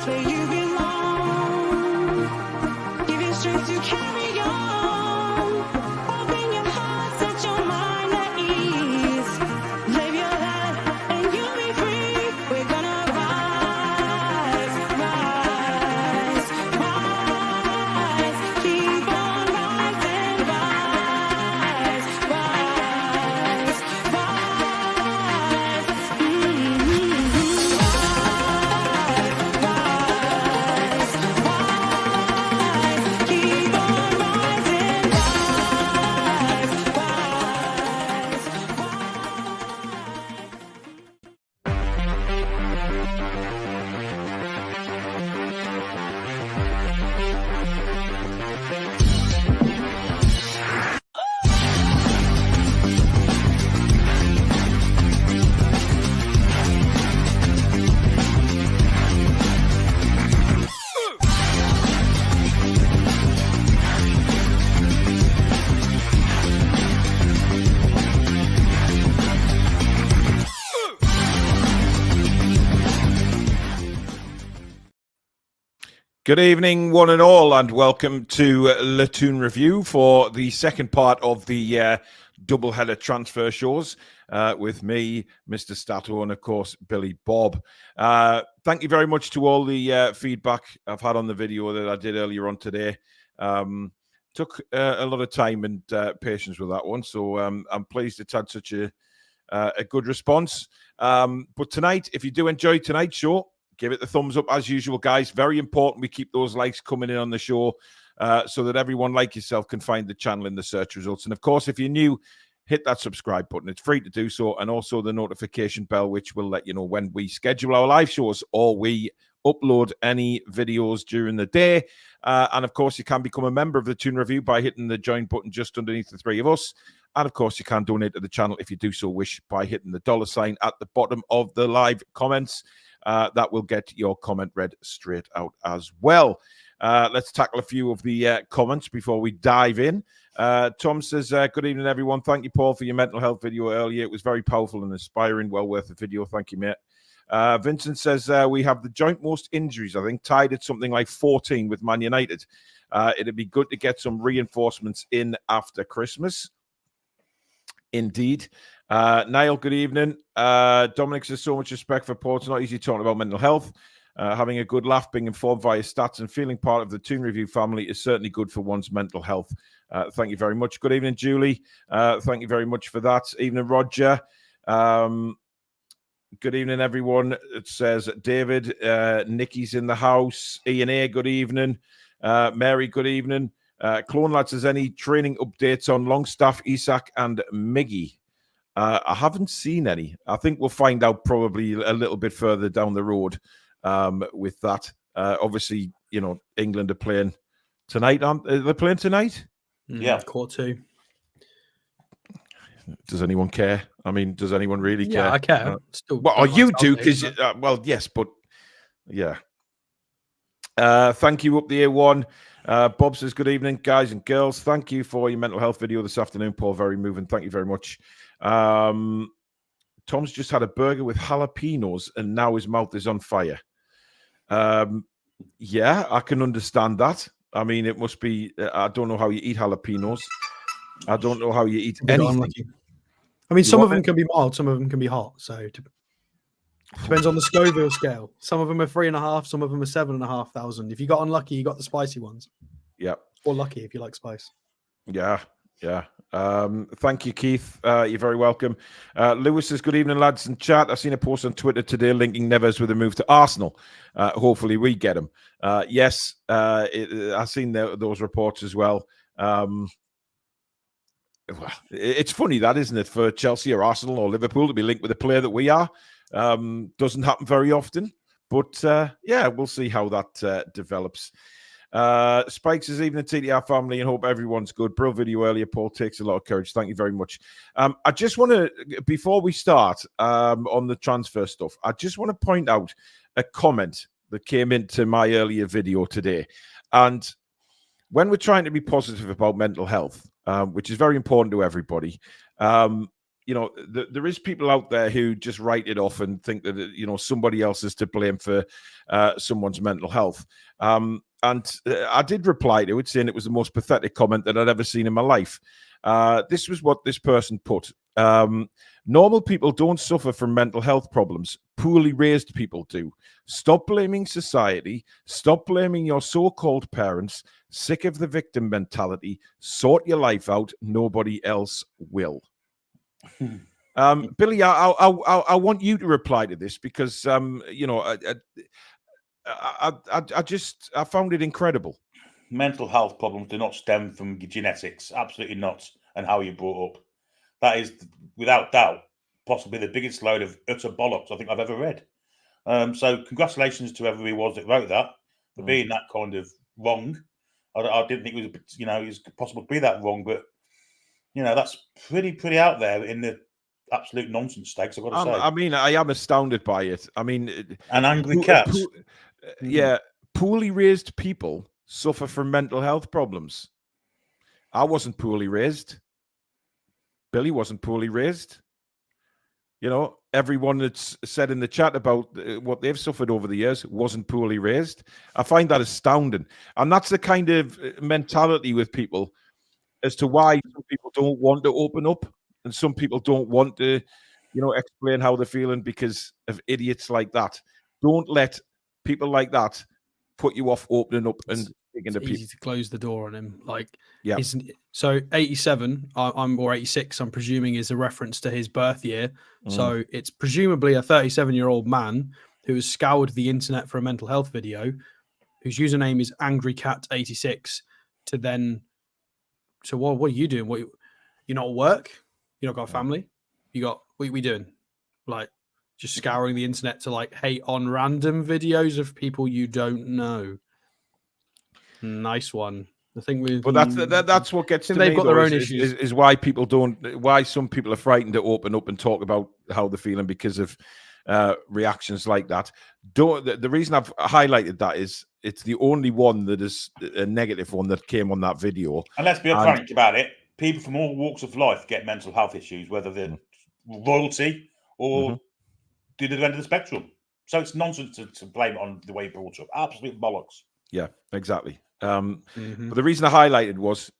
It's where you belong. Give you strength to carry on. Open your heart, set your mind at ease. Live your life and you'll be free. We're gonna rise, rise, rise. Keep on rising, rise, rise, rise. Keep on rising, Good evening, one and all, and welcome to Toon Review for the second part of the double-header transfer shows with me, Mr. Stato, and, of course, Billy Bob. Thank you very much to all the feedback I've had on the video that I did earlier on today. Took a lot of time and patience with that one, so I'm pleased it's had such a good response. But tonight, if you do enjoy tonight's show, give it the thumbs up as usual, guys. Very important we keep those likes coming in on the show so that everyone like yourself can find the channel in the search results. And, of course, if you're new, hit that subscribe button. It's free to do so. And also the notification bell, which will let you know when we schedule our live shows or we upload any videos during the day. And, of course, you can become a member of the Toon Review by hitting the join button just underneath the three of us. And, of course, you can donate to the channel if you do so wish by hitting the $sign at the bottom of the live comments. That will get your comment read straight out as well. Let's tackle a few of the comments before we dive in. Tom says, good evening, everyone. Thank you, Paul, for your mental health video earlier. It was very powerful and inspiring. Well worth the video. Thank you, mate. Vincent says, we have the joint most injuries, I think, tied at something like 14 with Man United. It'd be good to get some reinforcements in after Christmas. Indeed. Niall, good evening. Dominic says, so much respect for Paul. It's not easy talking about mental health. Having a good laugh, being informed via stats and feeling part of the Toon Review family is certainly good for one's mental health. Thank you very much. Good evening, Julie. Thank you very much for that. Evening, Roger. Good evening, everyone. It says David, Nikki's in the house. Ian A, good evening. Mary, good evening. Clone Lad says, any training updates on Longstaff, Isak, and Miggy? I haven't seen any. I think we'll find out probably a little bit further down the road with that. Obviously, you know, England are playing tonight. Are they playing tonight? Yeah, quarter 2. Does anyone care? I mean, does anyone really care? Yeah, I care. Well, you do, because, well, yes, but yeah. Thank you up the A1. Bob says, good evening, guys and girls. Thank you for your mental health video this afternoon, Paul. Very moving. Thank you very much. Tom's just had a burger with jalapenos and now his mouth is on fire. Yeah, I can understand that. I mean, it must be, I don't know how you eat jalapenos. I don't know how you eat anything. I mean, some of them can be mild, some of them can be hot. So depends on the Scoville scale. Some of them are 3.5, some of them are 7,500. If you got unlucky, you got the spicy ones. Yeah. Or lucky if you like spice. Yeah. Yeah. Thank you, Keith. You're very welcome. Lewis says, good evening, lads in chat. I've seen a post on Twitter today linking Neves with a move to Arsenal. Hopefully we get him. Yes, I've seen those reports as well. It's funny that, isn't it, for Chelsea or Arsenal or Liverpool to be linked with a player that we are. Doesn't happen very often. But, yeah, we'll see how that develops. Spike says, evening TTR family, and hope everyone's good. Bro video earlier, Paul, takes a lot of courage. Thank you very much. I just want to, before we start on the transfer stuff, I just want to point out a comment that came into my earlier video today. And when we're trying to be positive about mental health, which is very important to everybody, there is people out there who just write it off and think that somebody else is to blame for someone's mental health. And I did reply to it saying it was the most pathetic comment that I'd ever seen in my life. This was what this person put. Normal people don't suffer from mental health problems. Poorly raised people do. Stop blaming society. Stop blaming your so-called parents. Sick of the victim mentality. Sort your life out. Nobody else will. Billy, I want you to reply to this because I found it incredible. Mental health problems do not stem from genetics, absolutely not, and how you're brought up. That is, without doubt, possibly the biggest load of utter bollocks I think I've ever read. So congratulations to whoever he was that wrote that for being that kind of wrong. I didn't think it was possible to be that wrong, but that's pretty out there in the absolute nonsense stakes, I've got to say. I mean, I am astounded by it. I mean, and angry cats. Poorly raised people suffer from mental health problems. I wasn't poorly raised. Billy wasn't poorly raised. Everyone that's said in the chat about what they've suffered over the years wasn't poorly raised. I find that astounding. And that's the kind of mentality with people as to why some people don't want to open up and some people don't want to, explain how they're feeling because of idiots like that. Don't let people like that put you off opening up and speaking to people. Easy to close the door on him. Yeah. So 87, or 86, I'm presuming is a reference to his birth year. So it's presumably a 37-year-old man who has scoured the internet for a mental health video, whose username is angrycat86. So what are you doing? You're not at work? You not got a family? What are we doing? Just scouring the internet to hate on random videos of people you don't know. Nice one. The thing with, but that's what gets to they've me. Got their own issues. Is why people don't. Why some people are frightened to open up and talk about how they're feeling because of reactions like that. The reason I've highlighted that is it's the only one that is a negative one that came on that video. And let's be frank about it. People from all walks of life get mental health issues, whether they're royalty or the other end of the spectrum. So it's nonsense to blame it on the way you brought up. Absolute bollocks. Yeah, exactly. But the reason I highlighted was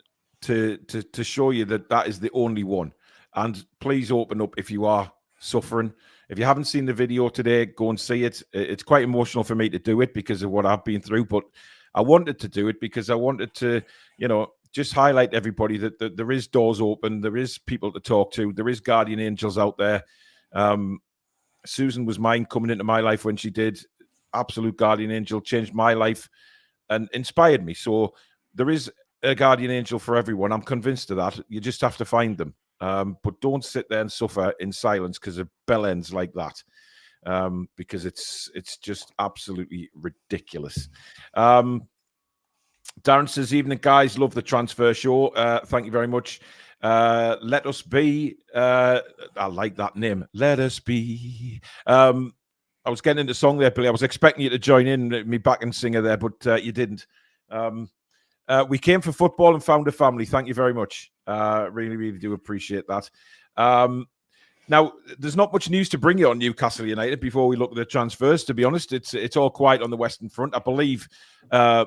to show you that is the only one. And please open up if you are suffering. If you haven't seen the video today, go and see it. It's quite emotional for me to do it because of what I've been through, but I wanted to do it because I wanted to, just highlight everybody that there is doors open, there is people to talk to, there is guardian angels out there. Susan was mine coming into my life when she did. Absolute guardian angel, changed my life and inspired me. So there is a guardian angel for everyone. I'm convinced of that. You just have to find them. But don't sit there and suffer in silence because of bellends like that. Because it's just absolutely ridiculous. Darren says, evening, guys. Love the transfer show. Thank you very much. Let us be. I like that name. Let us be. I was getting into song there, Billy. I was expecting you to join in, me backing singer there, but you didn't. We came for football and found a family. Thank you very much. Really, really do appreciate that. Now, there's not much news to bring you on Newcastle United before we look at the transfers, to be honest. It's all quiet on the Western Front. I believe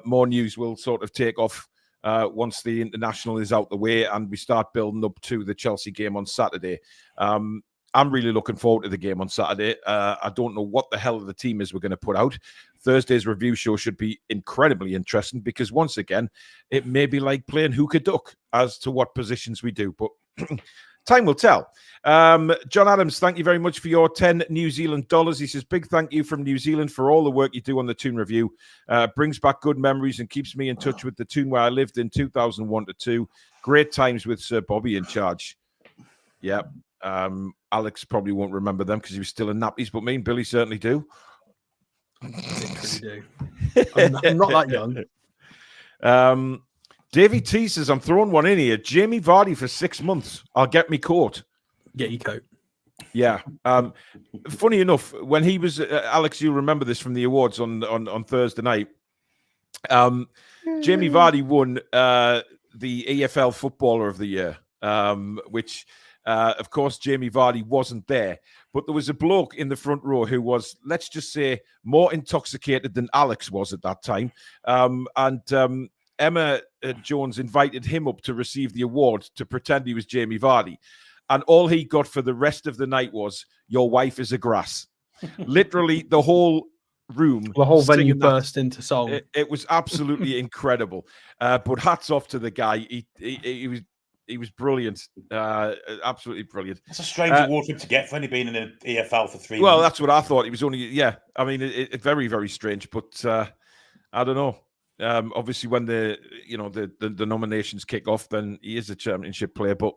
more news will sort of take off once the international is out the way and we start building up to the Chelsea game on Saturday. I'm really looking forward to the game on Saturday. I don't know what the hell the team is we're going to put out. Thursday's review show should be incredibly interesting because, once again, it may be like playing hook a duck as to what positions we do. But time will tell. John Adams, thank you very much for your 10 New Zealand dollars. He says, big thank you from New Zealand for all the work you do on the Toon Review. Brings back good memories and keeps me in touch with the Toon where I lived in 2001 to 2. Great times with Sir Bobby in charge. Yeah. Alex probably won't remember them because he was still in nappies, but me and Billy certainly do. Do. I'm not that young. Davey T says, I'm throwing one in here. Jamie Vardy for 6 months. I'll get me coat. Get your coat. Yeah. Funny enough, when he was, Alex, you'll remember this from the awards on Thursday night. Jamie Vardy won the EFL Footballer of the Year, which Of course, Jamie Vardy wasn't there, but there was a bloke in the front row who was, let's just say, more intoxicated than Alex was at that time. Emma Jones invited him up to receive the award to pretend he was Jamie Vardy. And all he got for the rest of the night was, "Your wife is a grass." Literally, the whole room, The whole venue singing that. burst into song. It was absolutely incredible. But hats off to the guy. He was brilliant. Absolutely brilliant. That's a strange award for him to get for only being in an EFL for 3 Well, months. that's what I thought. He was only, yeah. I mean, it very, very strange. But I don't know. Obviously, when the nominations kick off, then he is a championship player. But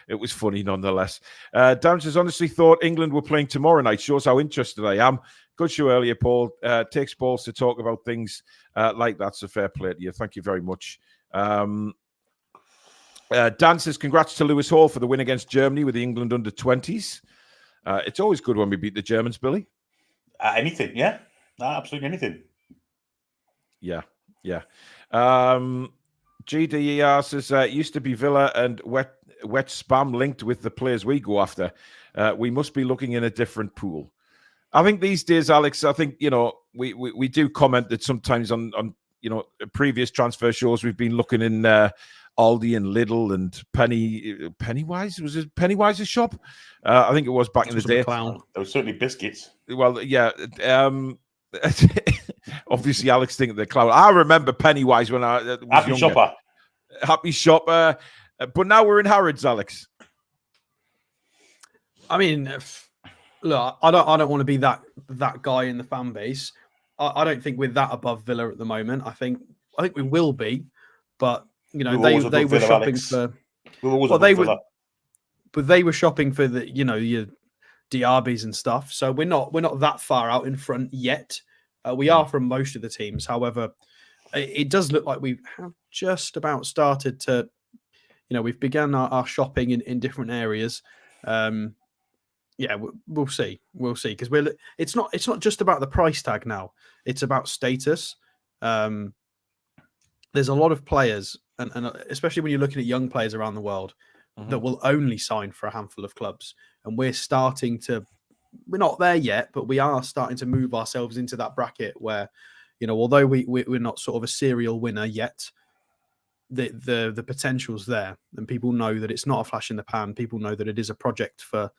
it was funny nonetheless. Dan says, honestly thought England were playing tomorrow night. Shows how interested I am. Good show earlier, Paul. Takes balls to talk about things like that. So fair play to you. Thank you very much. Dan says, congrats to Lewis Hall for the win against Germany with the England under-20s. It's always good when we beat the Germans, Billy. Anything, yeah. Absolutely anything. Yeah. GDER says, used to be Villa and wet spam linked with the players we go after. We must be looking in a different pool. I think these days, Alex, I think, we do comment that sometimes on previous transfer shows, we've been looking in Aldi and Lidl and Pennywise. Was it Pennywise's shop? I think it was back in the day. There was certainly biscuits. Well, yeah. Obviously, Alex thinking they're clown. I remember Pennywise when I was Happy younger. shopper. Happy shopper. But now we're in Harrods, Alex. I mean, look, I don't want to be that guy in the fan base. I don't think we're that above Villa at the moment. I think we will be, but they were shopping for. But they were shopping for the your Diabys and stuff. So we're not that far out in front yet. We are from most of the teams. However, it does look like we have just about started to, we've begun our shopping in different areas. Yeah, we'll see. We'll see, because it's not just about the price tag now. It's about status. There's a lot of players, and especially when you're looking at young players around the world, that will only sign for a handful of clubs. And we're not there yet, but we are starting to move ourselves into that bracket where, although we're not sort of a serial winner yet, the potential's there, and people know that it's not a flash in the pan. People know that it is a project for,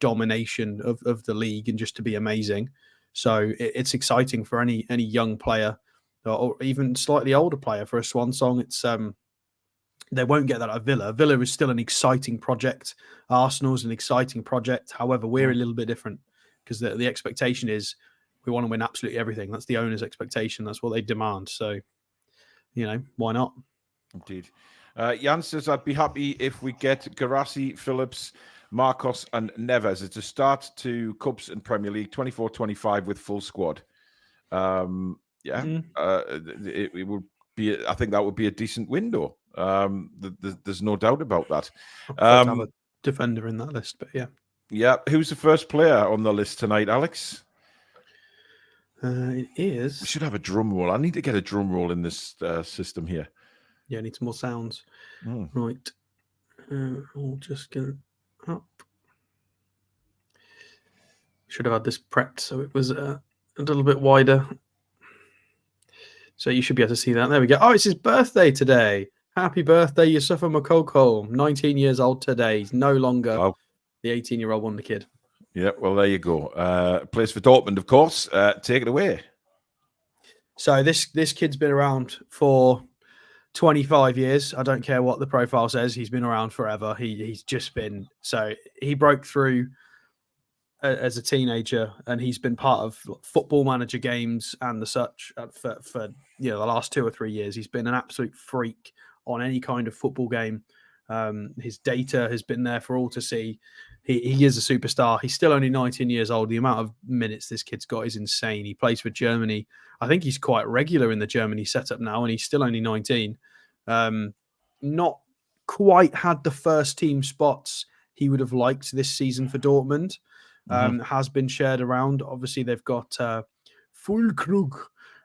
domination of the league and just to be amazing. So it's exciting for any young player or even slightly older player for a swan song. It's they won't get that at Villa. Villa is still an exciting project. Arsenal's an exciting project. However, we're a little bit different because the expectation is we want to win absolutely everything. That's the owner's expectation. That's what they demand. So, why not? Indeed. Jan says, I'd be happy if we get Garassi, Phillips, Marcos and Neves. It's a start to Cups and Premier League 24-25 with full squad. It would be, I think that would be a decent window. There's no doubt about that. Have a defender in that list, but yeah. Yeah. Who's the first player on the list tonight, Alex? It is. We should have a drum roll. I need to get a drum roll in this system here. Yeah, I need some more sounds. Right. I'll just get it up. Should have had this prepped so it was a little bit wider. So you should be able to see that. There we go. Oh, it's his birthday today. Happy birthday, Youssoufa Moukoko. 19 years old today. He's no longer the 18-year-old wonder kid. Yeah, well, there you go. Plays for Dortmund, of course. Take it away. So this kid's been around for 25 years. I don't care what the profile says. He's been around forever. He's just been... So he broke through as a teenager, and he's been part of football manager games and the such for the last 2 or 3 years. He's been an absolute freak on any kind of football game. His data has been there for all to see. He is a superstar. He's still only 19 years old. The amount of minutes this kid's got is insane. He plays for Germany. I think he's quite regular in the Germany setup now, and he's still only 19. Not quite had the first team spots he would have liked this season for Dortmund. Has been shared around. Obviously, they've got Füllkrug,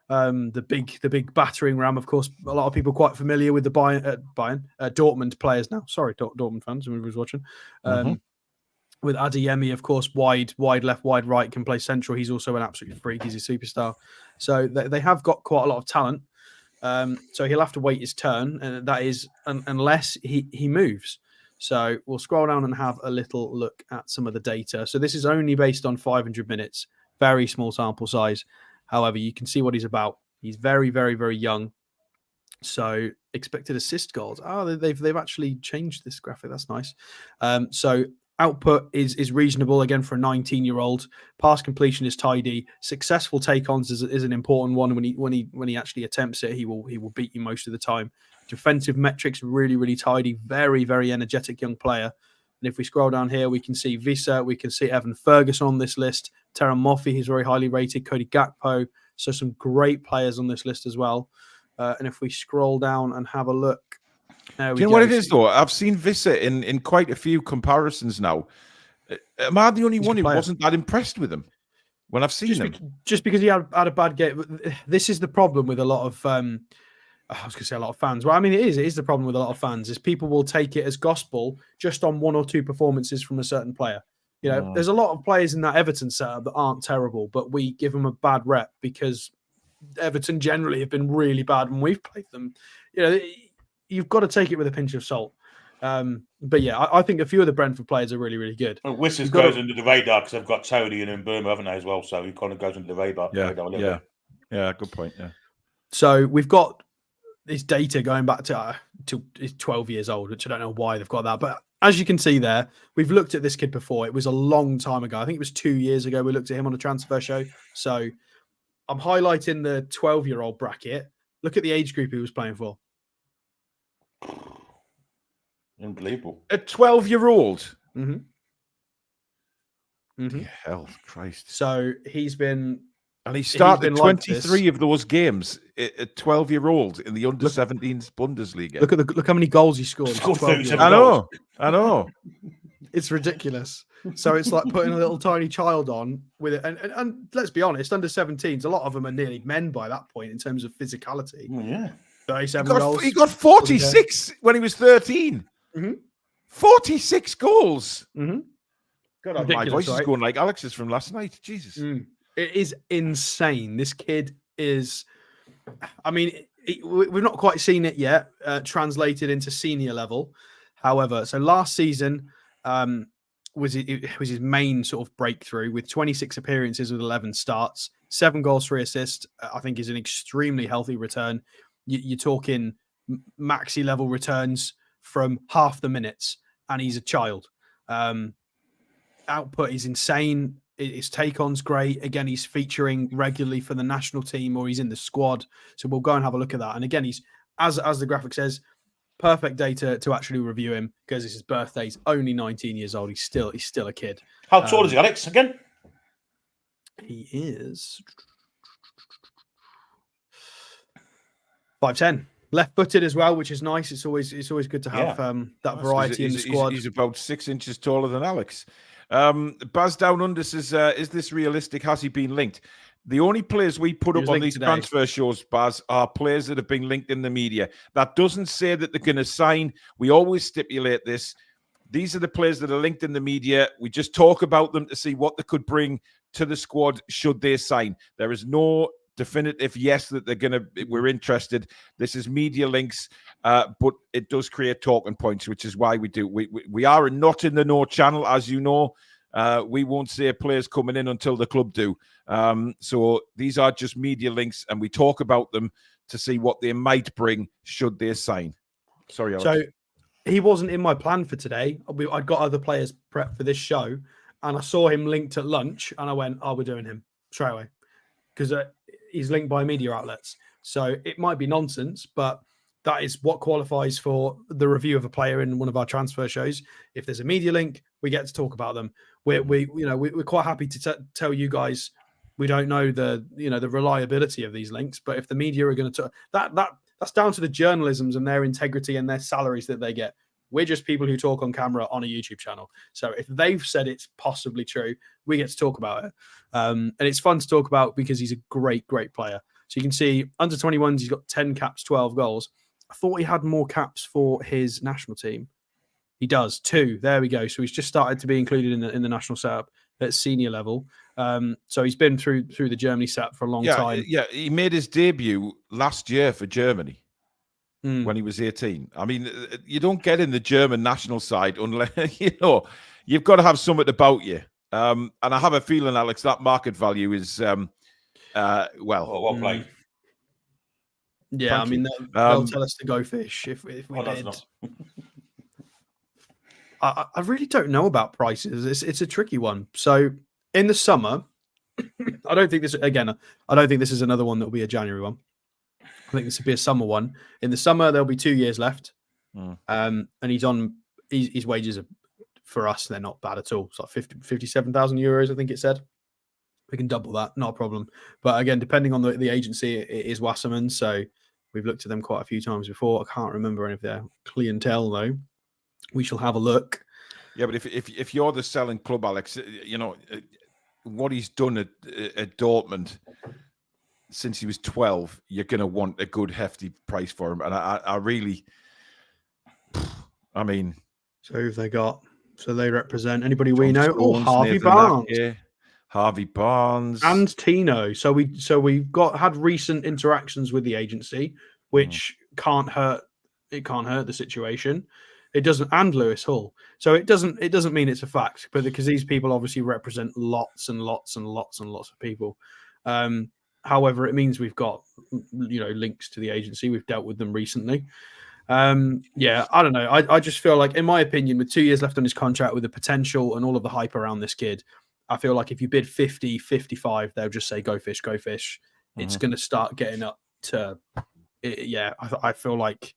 the big battering ram. Of course, a lot of people quite familiar with the Dortmund players now. Sorry, Dortmund fans, who was watching. With Adeyemi, of course, wide left, wide right, can play central. He's also an absolute freak. He's a superstar. So they have got quite a lot of talent. So he'll have to wait his turn, and that is unless he moves. So we'll scroll down and have a little look at some of the data. So this is only based on 500 minutes, very small sample size. However, you can see what he's about. He's very, very, very young. So expected assist goals. Oh, they've actually changed this graphic. That's nice. So output is reasonable again for a 19-year-old. Pass completion is tidy. Successful take-ons is an important one. When he actually attempts it, he will beat you most of the time. Defensive metrics really, really tidy. Very, very energetic young player. And if we scroll down here, we can see Visa, we can see Evan Ferguson on this list. Terran Moffi, he's very highly rated. Cody Gakpo. So some great players on this list as well. And if we scroll down and have a look, do you know what it is though? I've seen Visa in quite a few comparisons now. Am I the only one who wasn't that impressed with him when I've seen him? Just because he had a bad game. This is the problem with a lot of. I was going to say a lot of fans. Well, I mean, it is the problem with a lot of fans is people will take it as gospel just on one or two performances from a certain player. You know, there's a lot of players in that Everton setup that aren't terrible, but we give them a bad rep because Everton generally have been really bad when we've played them. You know, you've got to take it with a pinch of salt. But yeah, I think a few of the Brentford players are really, really good. Well, Wissers goes under the radar because they've got Tony and Burma, haven't they, as well? So he kind of goes under the radar. Yeah, good point. Yeah. So we've got this data going back to he's 12 years old, which I don't know why they've got that. But as you can see there, we've looked at this kid before. It was a long time ago. I think it was 2 years ago we looked at him on a transfer show. So I'm highlighting the 12-year-old bracket. Look at the age group he was playing for. Unbelievable. A 12-year-old? Hell, Christ. So he's been... And he started 23 of those games at 12-year-old in the under-17s Bundesliga. Look how many goals he scored. I know. It's ridiculous. So it's like putting a little tiny child on with it. And let's be honest, under-17s, a lot of them are nearly men by that point in terms of physicality. Yeah. 37 goals. He got 46 when he was 13. 46 goals. God, my voice is going like Alex's from last night. Jesus. It is insane. This kid is, I mean, we've not quite seen it yet, translated into senior level. However, so last season was his main sort of breakthrough with 26 appearances with 11 starts, 7 goals, 3 assists. I think is an extremely healthy return. You're talking maxi level returns from half the minutes, and he's a child. Output is insane. His take-on's great. Again, he's featuring regularly for the national team or he's in the squad. So we'll go and have a look at that. And again, he's, as the graphic says, perfect data to actually review him because it's his birthday. He's only 19 years old. He's still a kid. How tall is he, Alex, again? He is 5'10". Left-footed as well, which is nice. It's always good to have that variety in the squad. He's about 6 inches taller than Alex. Baz Down Under says, is this realistic? Has he been linked? The only players we put up on these transfer shows, Baz, are players that have been linked in the media. That doesn't say that they're going to sign. We always stipulate this. These are the players that are linked in the media. We just talk about them to see what they could bring to the squad should they sign. There is no definitive yes that we're interested. This is media links, but it does create talking points, which is why we do. We are not in the know channel, as you know. We won't say players coming in until the club do. So these are just media links, and we talk about them to see what they might bring should they sign. Sorry, Alex. So he wasn't in my plan for today. I'd got other players prepped for this show, and I saw him linked at lunch, and I went, "Oh, we're doing him straight away," because he's linked by media outlets. So it might be nonsense, but that is what qualifies for the review of a player in one of our transfer shows. If there's a media link, we get to talk about them. We're quite happy to tell you guys we don't know the reliability of these links, but if the media are going to that's down to the journalisms and their integrity and their salaries that they get. We're just people who talk on camera on a YouTube channel. So if they've said it's possibly true, we get to talk about it. And it's fun to talk about because he's a great, great player. So you can see under 21s, he's got 10 caps, 12 goals. I thought he had more caps for his national team. He does, 2. There we go. So he's just started to be included in the national setup at senior level. So he's been through the Germany setup for a long time. Yeah, he made his debut last year for Germany when he was 18. I mean, you don't get in the German national side unless, you've got to have something about you. And I have a feeling, Alex, that market value is, Well played. Yeah, I mean, they'll tell us to go fish if we did. I really don't know about prices. It's a tricky one. So in the summer, I don't think this is another one that will be a January one. I think this will be a summer one. In the summer, there'll be 2 years left. And his wages are, for us, they're not bad at all. It's like 57,000 euros, I think it said. We can double that, not a problem. But again, depending on the agency, it is Wasserman. So we've looked at them quite a few times before. I can't remember any of their clientele, though. We shall have a look. Yeah, but if you're the selling club, Alex, what he's done at Dortmund since he was 12, you're going to want a good hefty price for him. And I really, I mean, so who've they got? So they represent anybody John we know. Stones, Harvey Nathan Barnes. Lackey, Harvey Barnes And Tino. So we've had recent interactions with the agency, which can't hurt. It can't hurt the situation. It doesn't, and Lewis Hall. So it doesn't mean it's a fact, but because these people obviously represent lots and lots and lots and lots of people. However, it means we've got links to the agency. We've dealt with them recently. I don't know. I just feel like, in my opinion, with 2 years left on his contract, with the potential and all of the hype around this kid, I feel like if you bid 50, 55, they'll just say go fish, go fish. It's going to start getting up to, I feel like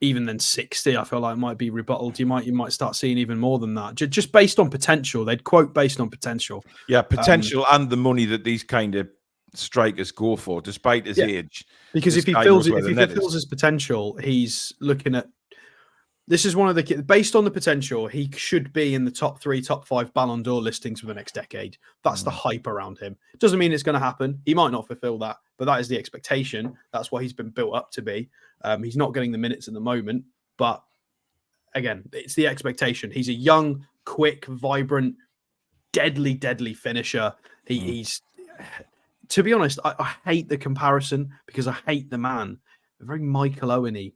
even then 60, I feel like might be rebutted. You might start seeing even more than that, just based on potential. They'd quote based on potential. Yeah, potential and the money that these kind of strikers go for, despite his age. Because if he fulfills his potential, he's looking at. This is one of the, based on the potential, he should be in the top 3, top 5 Ballon d'Or listings for the next decade. That's the hype around him. Doesn't mean it's going to happen. He might not fulfill that, but that is the expectation. That's what he's been built up to be. He's not getting the minutes at the moment, but again, it's the expectation. He's a young, quick, vibrant, deadly finisher. He's, to be honest, I hate the comparison because I hate the man. Very Michael Owen-y,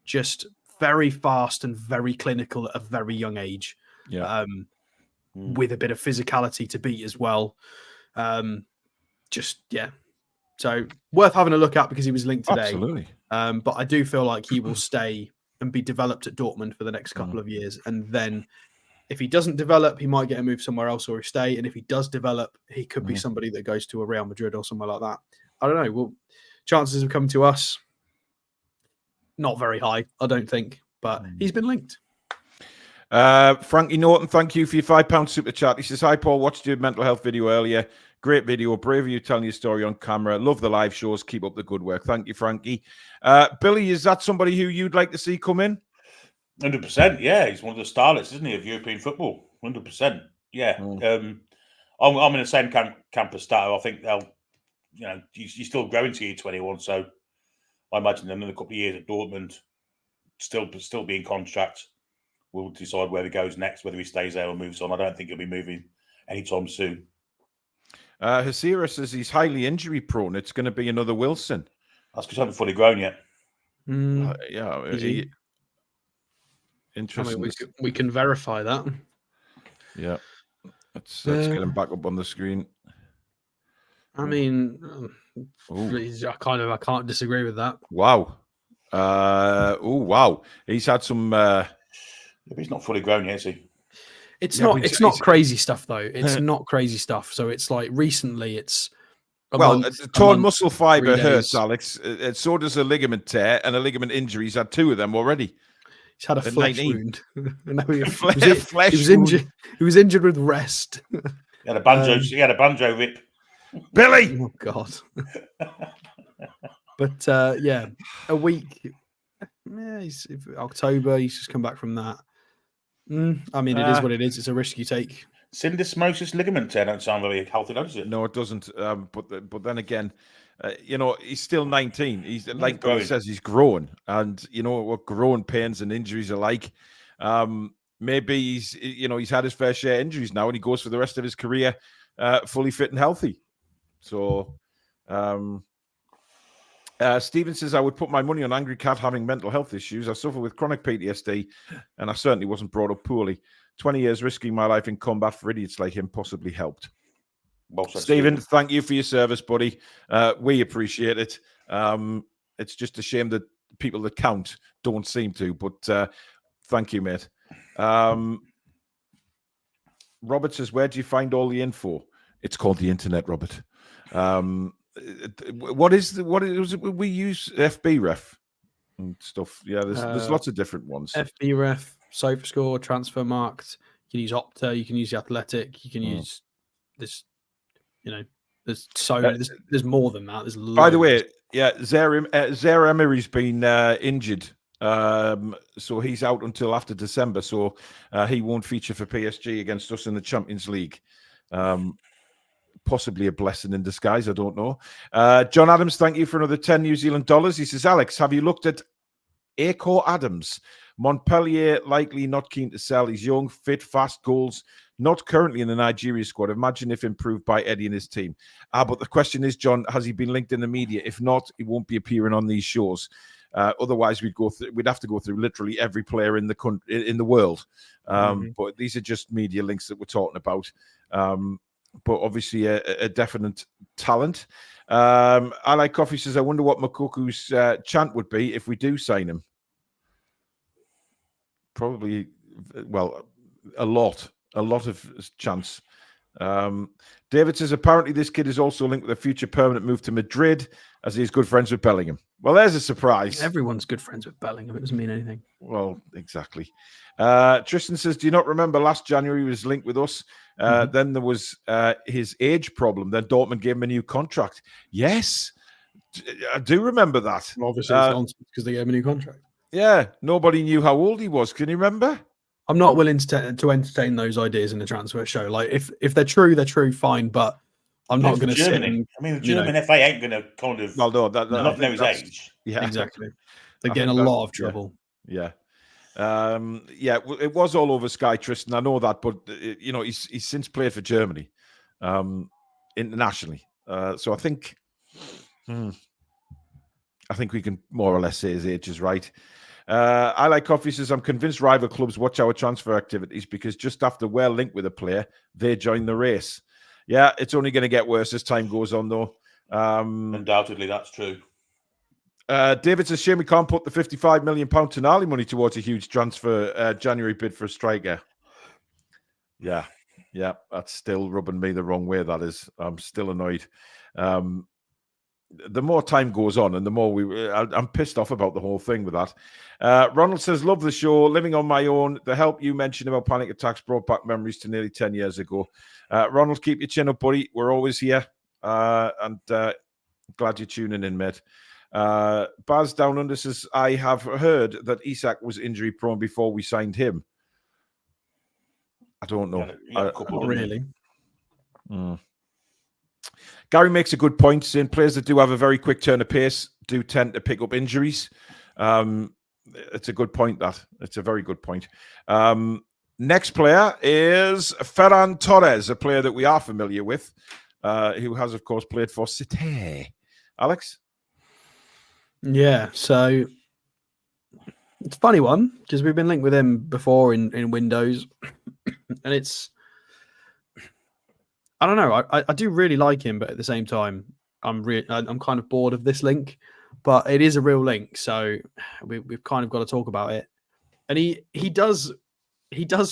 just very fast and very clinical at a very young age. With a bit of physicality to beat as well. So worth having a look at because he was linked today. Absolutely. But I do feel like he will stay and be developed at Dortmund for the next couple of years. And then if he doesn't develop, he might get a move somewhere else or stay. And if he does develop, he could be somebody that goes to a Real Madrid or somewhere like that. I don't know. Well, chances of coming to us, not very high, I don't think. But he's been linked. Frankie Norton, thank you for your £5 super chat. He says, hi, Paul. Watched your mental health video earlier. Great video. Brave of you telling your story on camera. Love the live shows. Keep up the good work. Thank you, Frankie. Billy, is that somebody who you'd like to see come in? 100%. Yeah, he's one of the starlets, isn't he, of European football? 100%. Yeah. I'm in the same camp as Stato. I think they'll, you're still growing to year 21. So I imagine in another couple of years at Dortmund, still being contract, we'll decide where he goes next, whether he stays there or moves on. I don't think he'll be moving anytime soon. Hasira says he's highly injury prone. It's going to be another Wilson. That's because he hasn't fully grown yet. Interesting. We can verify that. Yeah. Let's get him back up on the screen. I mean, I can't disagree with that. Wow. Wow. He's had some. But he's not fully grown yet, is he? It's not crazy stuff though. It's not crazy stuff. So it's like recently, it's torn muscle fiber hurts, Alex. So does a ligament tear and a ligament injury. He's had 2 of them already. He's had a flesh wound. He was injured with rest. He had a banjo. He had a banjo rip. Billy. Oh God. But a week. Yeah, October. He's just come back from that. I mean, it is what it is. It's a risk you take. Syndesmosis ligament tear don't sound very healthy, does it? No, it doesn't. But then again, He's still 19. He's like Billy growing. says, he's growing, and you know what growing pains and injuries are like. Maybe he's had his fair share of injuries now, and he goes for the rest of his career fully fit and healthy. So, Stephen says, I would put my money on Angry Cat having mental health issues. I suffer with chronic PTSD, and I certainly wasn't brought up poorly. 20 years risking my life in combat for idiots like him possibly helped. Well said, Stephen, thank you for your service, buddy. We appreciate it. It's just a shame that people that count don't seem to, but thank you, mate. Robert says, where do you find all the info? It's called the internet, Robert. What is we use FB Ref and stuff. Yeah, there's lots of different ones. FB Ref, SofaScore, Transfer Marked. You can use Opta. You can use the Athletic. You can use this. There's so many. There's more than that. There's loads. By the way, yeah, Zaire Emery's been injured, so he's out until after December. So he won't feature for PSG against us in the Champions League. Possibly a blessing in disguise. I don't know. John Adams, thank you for another 10 New Zealand dollars. He says, Alex, have you looked at Acor Adams? Montpellier likely not keen to sell. He's young, fit, fast, goals. Not currently in the Nigeria squad. Imagine if improved by Eddie and his team. But the question is, John, has he been linked in the media? If not, he won't be appearing on these shows. Otherwise, we'd have to go through literally every player in the country, in the world. But these are just media links that we're talking about. But obviously a definite talent. I Like Coffee says, I wonder what Moukoko's chant would be if we do sign him. Probably, well, a lot of chance. David says, apparently this kid is also linked with a future permanent move to Madrid as he's good friends with Bellingham. Well, there's a surprise. Everyone's good friends with Bellingham. It doesn't mean anything. Well, exactly. Tristan says, do you not remember last January he was linked with us? Then there was his age problem. Then Dortmund gave him a new contract. Yes, I do remember that. Well, obviously, it's nonsense because they gave him a new contract. Yeah, nobody knew how old he was. Can you remember? I'm not willing to entertain those ideas in the transfer show. Like, if they're true, fine. But I'm not going to sit and, I mean, the German FA ain't going to kind of not know his age. Yeah, exactly. They're getting a lot of trouble. Yeah. It was all over Sky, Tristan. I know that, but he's since played for Germany, internationally. So I think we can more or less say his age is right. I Like Coffee says, I'm convinced rival clubs watch our transfer activities because just after we're linked with a player, they join the race. Yeah, it's only going to get worse as time goes on, though. Undoubtedly, that's true. David says, shame we can't put the £55 million Toon Army money towards a huge transfer January bid for a striker. Yeah, that's still rubbing me the wrong way, that is. I'm still annoyed. The more time goes on and the more I'm pissed off about the whole thing with that. Ronald says, love the show, living on my own. The help you mentioned about panic attacks brought back memories to nearly 10 years ago. Ronald, keep your chin up, buddy. We're always here. And glad you're tuning in, mate. Baz Down Under says, I have heard that Isak was injury prone before we signed him. I don't know. Not really. Gary makes a good point, saying players that do have a very quick turn of pace do tend to pick up injuries. It's a good point, that. It's a very good point. Next player is Ferran Torres, a player that we are familiar with, who has, of course, played for City. Alex? Yeah, so it's a funny one because we've been linked with him before in Windows, and it's, I don't know. I do really like him, but at the same time, I'm kind of bored of this link. But it is a real link, so we've kind of got to talk about it. And he does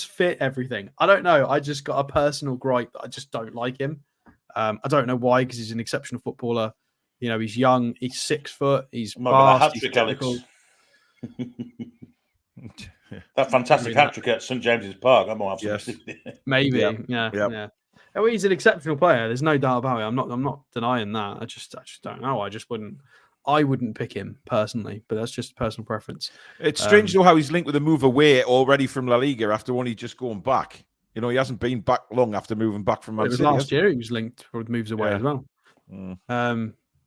fit everything. I don't know. I just got a personal gripe that I just don't like him. I don't know why, because he's an exceptional footballer. You know, he's young. He's 6 foot. He's fast. He's technical. That fantastic hat trick at St James's Park. I'm all absolutely. Yes. Maybe. Yeah. Oh, he's an exceptional player. There's no doubt about it. I'm not denying that. I just don't know. I wouldn't pick him personally, but that's just personal preference. It's strange though how he's linked with a move away already from La Liga after only just going back. You know, he hasn't been back long after moving back from Man City. Last year he was linked with moves away as well.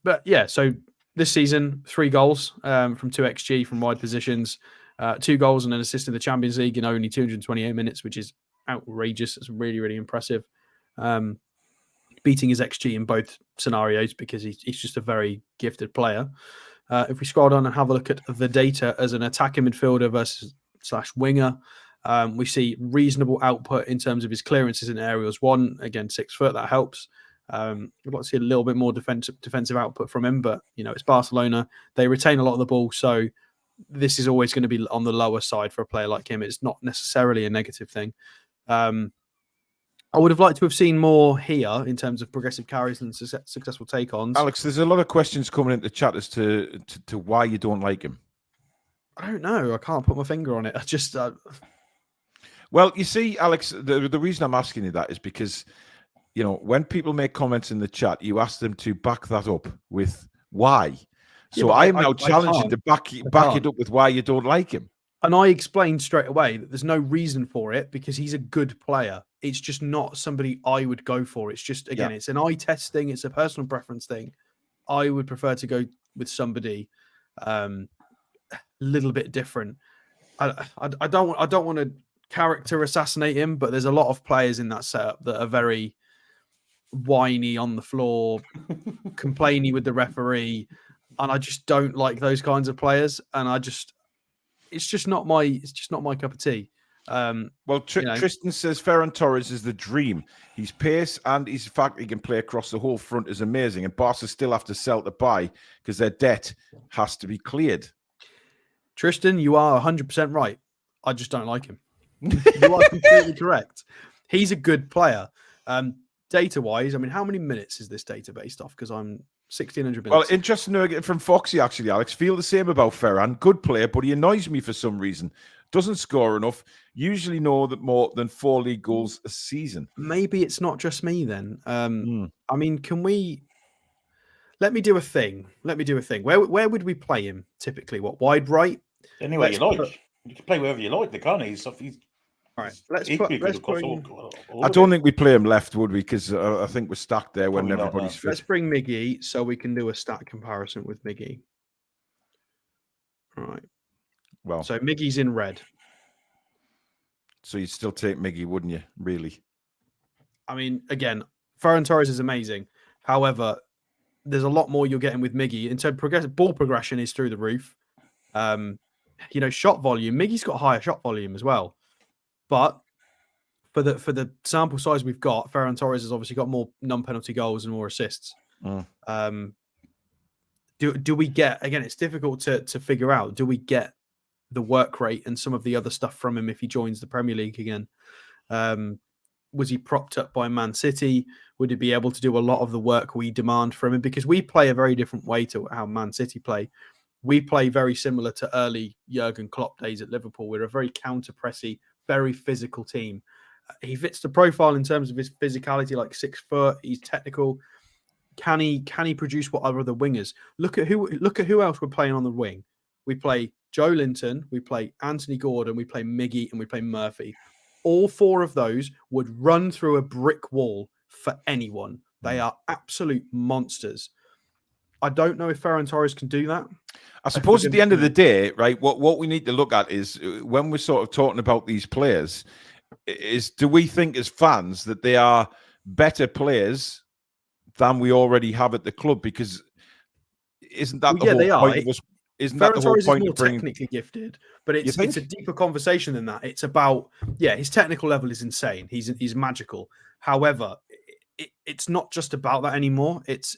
But yeah, so this season, 3 goals from 2xG from wide positions, 2 goals and an assist in the Champions League in only 228 minutes, which is outrageous. It's really, really impressive. Beating his XG in both scenarios because he's just a very gifted player. If we scroll down and have a look at the data as an attacking midfielder versus / winger, we see reasonable output in terms of his clearances in aerials. 1, again, 6 foot, that helps. We'd like to see a little bit more defensive output from him, but it's Barcelona. They retain a lot of the ball, so this is always going to be on the lower side for a player like him. It's not necessarily a negative thing. I would have liked to have seen more here in terms of progressive carries and successful take-ons. Alex, there's a lot of questions coming into chat as to why you don't like him. I don't know. I can't put my finger on it. I just... Well, you see, Alex, the reason I'm asking you that is because, when people make comments in the chat, you ask them to back that up with why. So I am now challenging to back it up with why you don't like him. And I explained straight away that there's no reason for it because he's a good player. It's just not somebody I would go for. It's just, again, it's an eye test thing. It's a personal preference thing. I would prefer to go with somebody a little bit different. I don't want to character assassinate him, but there's a lot of players in that setup that are very whiny on the floor, complainy with the referee, and I just don't like those kinds of players. And it's just not my cup of tea. Tristan says Ferran Torres is the dream. His pace and his fact he can play across the whole front is amazing. And Barca still have to sell to buy because their debt has to be cleared. Tristan, you are 100% right. I just don't like him. You are completely correct. He's a good player. Data-wise, I mean, how many minutes is this data based off? Because I'm 1,600 minutes. Well, interesting to know from Foxy, actually, Alex. Feel the same about Ferran. Good player, but he annoys me for some reason. Doesn't score enough. Usually know that more than 4 league goals a season. Maybe it's not just me then. I mean, can we... Let me do a thing. Where would we play him typically? What, wide right? Anywhere you like. You can play wherever you like. The can he's all right. Let's I don't think we play him left, would we? Because I think we're stacked there when everybody's fit. Let's bring Miggy so we can do a stat comparison with Miggy. All right. Well, so Miggy's in red. So you'd still take Miggy, wouldn't you? Really? I mean, again, Ferran Torres is amazing. However, there's a lot more you're getting with Miggy. In terms of ball progression is through the roof. Shot volume. Miggy's got higher shot volume as well. But for the sample size we've got, Ferran Torres has obviously got more non-penalty goals and more assists. Do we get, again, it's difficult to figure out, do we get the work rate and some of the other stuff from him if he joins the Premier League again? Was he propped up by Man City? Would he be able to do a lot of the work we demand from him? Because we play a very different way to how Man City play. We play very similar to early Jurgen Klopp days at Liverpool. We're a very counter-pressy, very physical team. He fits the profile in terms of his physicality, like 6 foot. He's technical. Can he produce what other the wingers? Look at who else we're playing on the wing. We play Joe Linton, we play Anthony Gordon, we play Miggy, and we play Murphy. All 4 of those would run through a brick wall for anyone. They are absolute monsters. I don't know if Ferran Torres can do that. I suppose at the end of the day, right, what we need to look at is when we're sort of talking about these players, is do we think as fans that they are better players than we already have at the club? Because isn't that the whole point of us? Isn't that the whole point of bringing... technically gifted, but it's a deeper conversation than that. It's about, his technical level is insane. He's magical. However, it's not just about that anymore. It's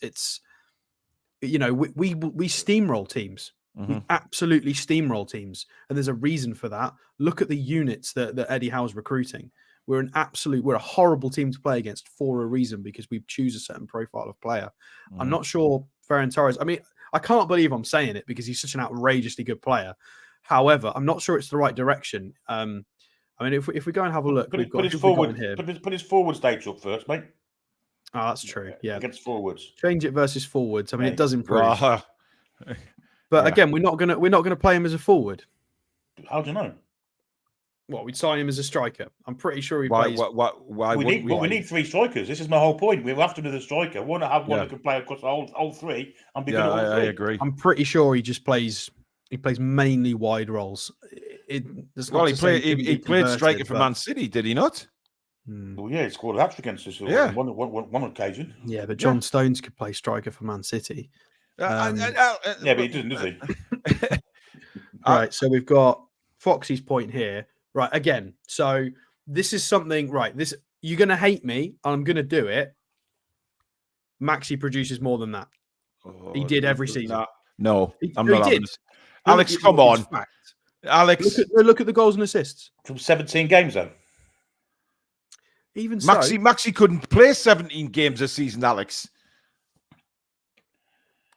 we steamroll teams. Mm-hmm. We absolutely steamroll teams, and there's a reason for that. Look at the units that Eddie Howe's recruiting. We're a horrible team to play against for a reason, because we choose a certain profile of player. Mm-hmm. I'm not sure Ferran Torres. I mean, I can't believe I'm saying it because he's such an outrageously good player. However, I'm not sure it's the right direction. I mean, if we go and have a look, put his forwards data up first, mate. Oh, that's true. Yeah, against forwards. Change it versus forwards. I mean, it does improve. But again, we're not gonna play him as a forward. How do you know? What, we'd sign him as a striker? I'm pretty sure he Why? plays. Why we wouldn't need, we? we need 3 strikers. This is my whole point. We have to do the striker. We want to have one Yeah. that can play across all 3 and be Yeah, good at all 3. I agree. I'm pretty sure he just plays. He plays mainly wide roles. Well, he played striker for Man City, did he not? Well, yeah, he scored a hat-trick against us Yeah. on one occasion. Yeah, but John Stones could play striker for Man City. Yeah, but he doesn't, does he? Right, so we've got Foxy's point here. Right, again, so this is something, right, this you're going to hate me, and I'm going to do it. Maxi produces more than that. He did every season. No, I'm he not having did. this. Alex, come on. Fact. Alex. Look at the goals and assists. From 17 games, though. Even so, Maxi couldn't play 17 games a season, Alex.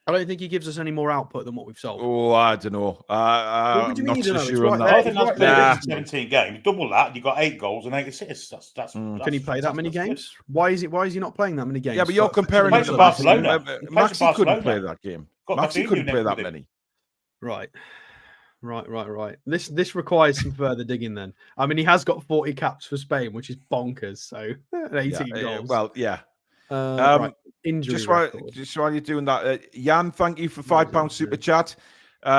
I don't think he gives us any more output than what we've sold. Oh, I don't know. What do you I'm not mean so you don't know? sure It's on right that. I think that's pretty Nah. good. 17 games. Double that, you got 8 goals and 8 assists. Can he play that many games? Why is he not playing that many games? Yeah, but you're comparing Plays him for to Barcelona. Maxi couldn't Barcelona. play that game. Got Maxi Rafinha couldn't play next that with him. many. Right. This requires some further digging then. I mean, he has got 40 caps for Spain, which is bonkers. So 18 goals. Well, yeah. Right. Injury record. Just while you're doing that, Jan, thank you for £5 super chat.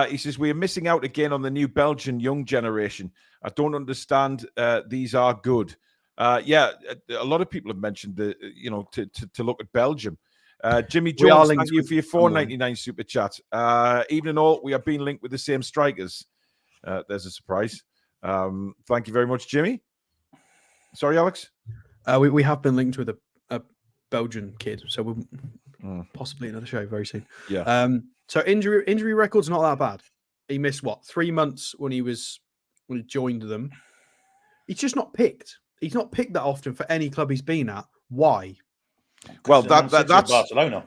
He says we are missing out again on the new Belgian young generation. I don't understand. These are good. Yeah, a lot of people have mentioned to look at Belgium. Jimmy Jones, thank you for your £4.99 super chat. Evening all, we are being linked with the same strikers. There's a surprise. Thank you very much, Jimmy. Sorry, Alex. We have been linked with a Belgian kid, so we'll possibly another show very soon. Yeah. So injury record's not that bad. He missed 3 months when he joined them. He's just not picked. He's not picked that often for any club he's been at. Why? Well, that's Barcelona.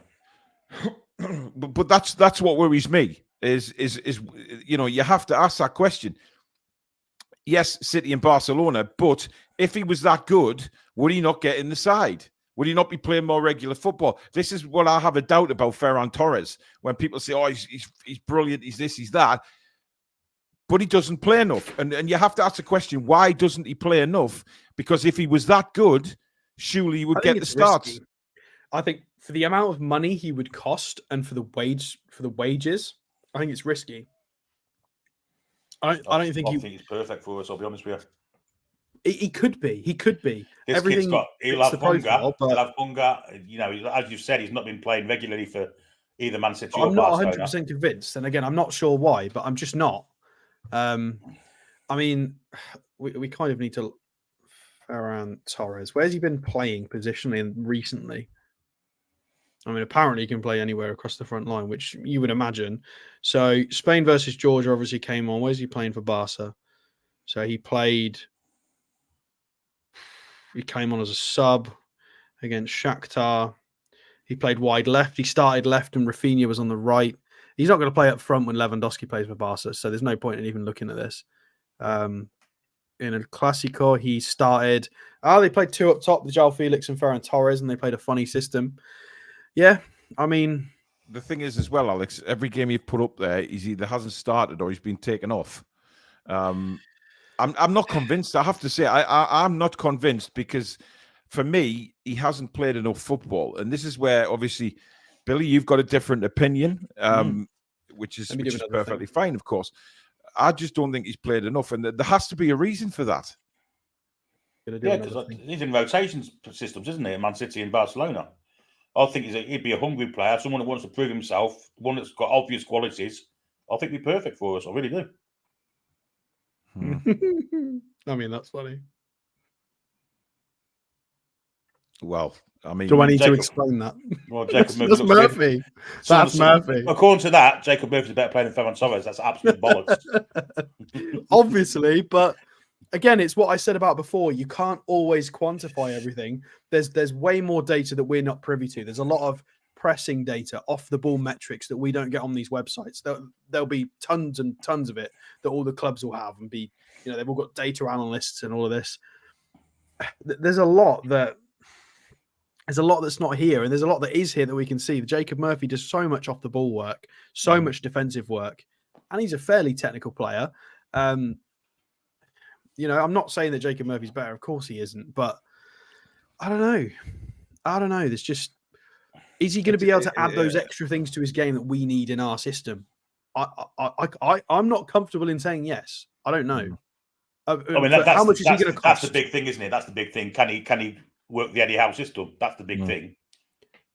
But that's what worries me. Is you have to ask that question. Yes, City and Barcelona, but if he was that good, would he not get in the side? Would he not be playing more regular football? This is what I have a doubt about Ferran Torres. When people say, "Oh, he's brilliant, he's this, he's that," but he doesn't play enough, and you have to ask the question: why doesn't he play enough? Because if he was that good, surely he would get the starts. Risky. I think for the amount of money he would cost and for the wages, I think it's risky. I don't think he's perfect for us. I'll be honest with you. He could be. He could be. This Everything he'll have hunger. profile, but He'll have hunger. As you said, he's not been playing regularly for either Man City or I'm not Barcelona. 100% convinced. And again, I'm not sure why, but I'm just not. I mean, we kind of need to Ferran Torres. Where's he been playing positionally and recently? I mean, apparently he can play anywhere across the front line, which you would imagine. So Spain versus Georgia obviously came on. Where's he playing for Barca? So he came on as a sub against Shakhtar. He played wide left. He started left and Rafinha was on the right. He's not going to play up front when Lewandowski plays for Barca, so there's no point in even looking at this. In a Clásico, he started. They played 2 up top, the João Felix and Ferran Torres, and they played a funny system. Yeah, I mean... The thing is as well, Alex, every game you've put up there, he's either hasn't started or he's been taken off. I'm not convinced. I have to say, I'm not convinced because for me, he hasn't played enough football. And this is where, obviously, Billy, you've got a different opinion, which is perfectly fine, of course. I just don't think he's played enough. And there has to be a reason for that. Yeah, because he's in rotation systems, isn't he, at Man City and Barcelona? I think he'd be a hungry player, someone that wants to prove himself, one that's got obvious qualities. I think he'd be perfect for us. I really do. I mean, that's funny. Well, I mean... Do I need to explain that? Well, Jacob That's Murphy. That's Murphy. According to that, Jacob Murphy's a better player than Ferran Torres. That's absolute bollocks. Obviously, but again, it's what I said about before. You can't always quantify everything. There's way more data that we're not privy to. There's a lot of pressing data, off the ball metrics that we don't get on these websites. There'll be tons and tons of it that all the clubs will have and be, they've all got data analysts and all of this. There's a lot that's not here, and there's a lot that is here that we can see. Jacob Murphy does so much off the ball work, so much defensive work, and he's a fairly technical player. You know, I'm not saying that Jacob Murphy's better. Of course he isn't. But I don't know. There's just, is he going to be able to add those extra things to his game that we need in our system? I'm not comfortable in saying yes. I don't know. I mean, how much is he going to cost? That's the big thing, isn't it? That's the big thing. Can he work the Eddie Howe system? That's the big thing.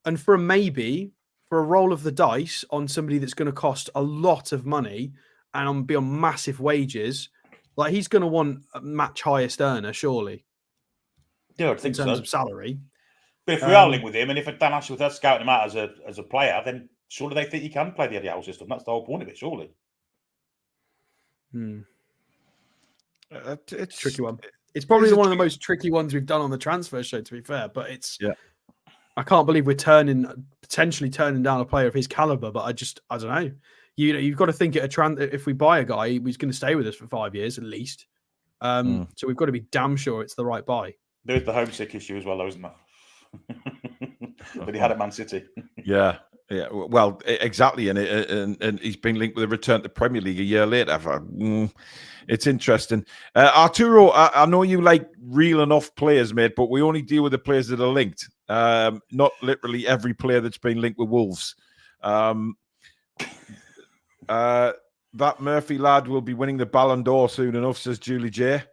And for a roll of the dice on somebody that's going to cost a lot of money and be on massive wages, like he's going to want a match highest earner, surely. Yeah, I think in terms of salary. But if we are linked with him, and if Dan Ashworth has scouting him out as a player, then surely they think he can play the Eddie Howe system. That's the whole point of it, surely. It's a tricky one. It's probably one of the most tricky ones we've done on the transfer show, to be fair. But I can't believe we're potentially turning down a player of his caliber. But I don't know. You've got to think if we buy a guy, he's going to stay with us for 5 years at least. So we've got to be damn sure it's the right buy. There's the homesick issue as well, though, isn't there? But he had at Man City. Yeah. Well, exactly, and he's been linked with a return to Premier League a year later. It's interesting. Arturo, I know you like reeling off players, mate, but we only deal with the players that are linked, not literally every player that's been linked with Wolves. That Murphy lad will be winning the Ballon d'Or soon enough, says Julie J.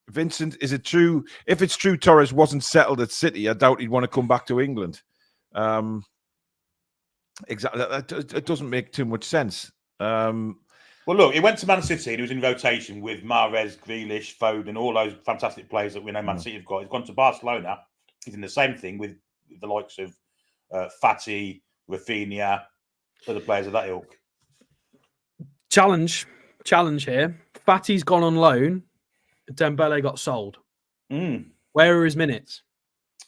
Vincent, is it true? If it's true Torres wasn't settled at City, I doubt he'd want to come back to England. Exactly. It doesn't make too much sense. Well, look, he went to Man City and he was in rotation with Mahrez, Grealish, Foden, all those fantastic players that we know Man City have got. He's gone to Barcelona. He's in the same thing with the likes of Fati, Rafinha, other players of that ilk. Challenge here. Fati's gone on loan. Dembele got sold. Where are his minutes?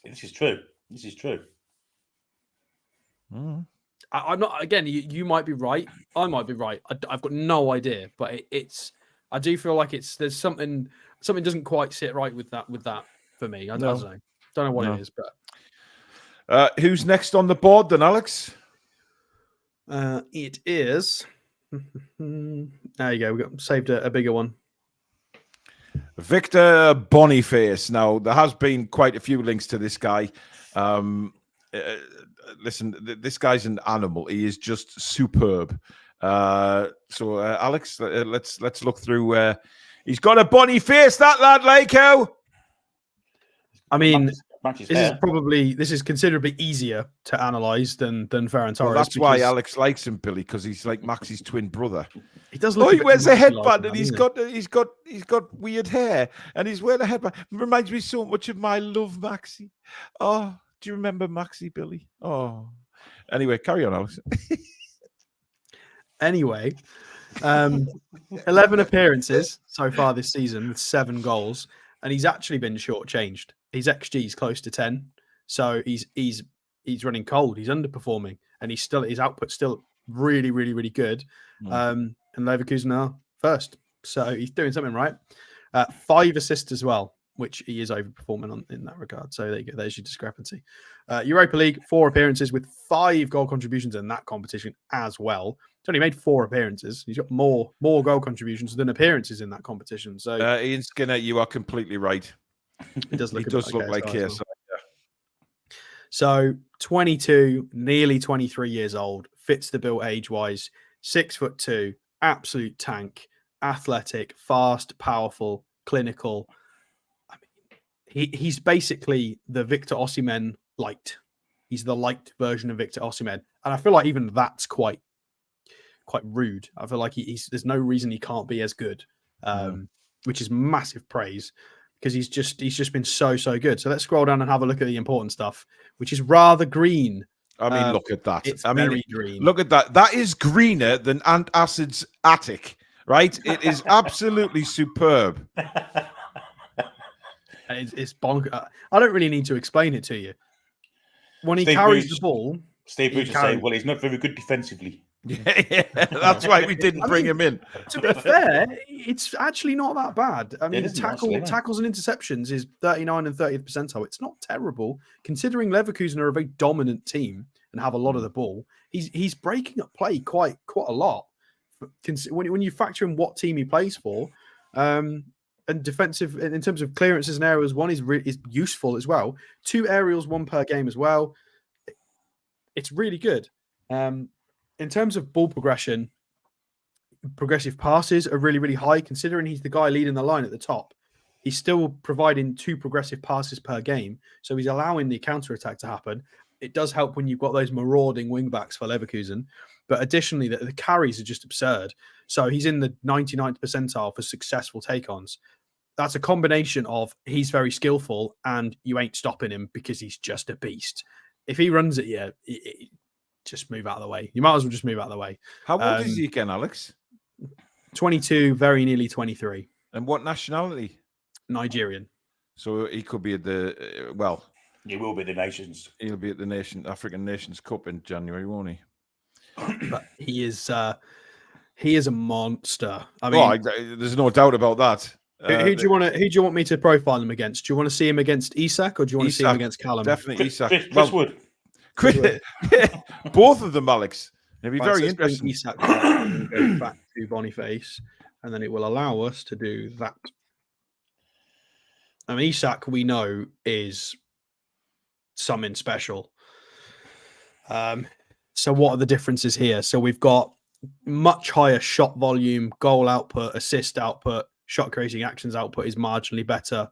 This is true. I'm not. Again, you might be right. I might be right. I've got no idea, but I do feel like there's something doesn't quite sit right with that for me. I don't know. Don't know what it is, but who's next on the board then, Alex? It is. There you go. We got saved a bigger one. Victor Boniface. Now, there has been quite a few links to this guy. Listen, this guy's an animal. He is just superb. So, Alex, let's look through. He's got a Boniface, that lad, like how? I mean, this is considerably easier to analyse than Ferran Torres. Well, that's why Alex likes him, Billy, because he's like Maxie's twin brother. He does look. He wears a headband, and he's got weird hair, and he's wearing a headband. It reminds me so much of my love, Maxie. Oh, do you remember Maxie, Billy? Oh, anyway, carry on, Alex. Anyway, 11 appearances so far this season with 7 goals, and he's actually been shortchanged. His XG is close to 10, so he's running cold. He's underperforming, and his output's still really, really, really good. And Leverkusen are first, so he's doing something right. 5 assists as well, which he is overperforming in that regard. So there you go. There's your discrepancy. Europa League, 4 appearances with 5 goal contributions in that competition as well. He's only made 4 appearances. He's got more goal contributions than appearances in that competition. So Ian Skinner, you are completely right. He does look like KSI. So 22, nearly 23 years old, fits the bill age-wise, 6'2", absolute tank, athletic, fast, powerful, clinical. I mean, he's basically the Victor Osimhen light. He's the light version of Victor Osimhen, and I feel like even that's quite rude. I feel like there's no reason he can't be as good, which is massive praise. Because he's just been so good. So let's scroll down and have a look at the important stuff, which is rather green. I mean, look at that. It's very green. Look at that. That is greener than Antacid's attic, right? It is absolutely superb. It's bonkers. I don't really need to explain it to you. When he carries the ball, Steve Bruce say, "Well, he's not very good defensively." Yeah, that's why we didn't bring him in. To be fair, it's actually not that bad. I mean, tackles and interceptions is 39 and 30th percentile. It's not terrible considering Leverkusen are a very dominant team and have a lot of the ball. He's breaking up play quite a lot. When you factor in what team he plays for, and defensive in terms of clearances and aerials. One is useful as well. 2 aerials, 1 per game as well. It's really good. In terms of ball progression, progressive passes are really, really high, considering he's the guy leading the line at the top. He's still providing 2 progressive passes per game, so he's allowing the counter attack to happen. It does help when you've got those marauding wing backs for Leverkusen, but additionally, the carries are just absurd. So he's in the 99th percentile for successful take-ons. That's a combination of he's very skillful and you ain't stopping him because he's just a beast. If he runs at you, just move out of the way. You might as well just move out of the way. How old is he again, Alex? 22, very nearly 23. And what nationality? Nigerian. So he could be at the He will be the nations. He'll be at the African Nations Cup in January, won't he? But he is a monster. I mean, there's no doubt about that. who do you want me to profile him against? Do you want to see him against Isak or do you want to see him against Callum? Definitely Isak. Chris Wood. Both of them, Alex. It'll be very interesting. Isak go back to Boniface, and then it will allow us to do that. I mean, Isak, we know, is something special. So what are the differences here? So we've got much higher shot volume, goal output, assist output, shot creating actions output is marginally better.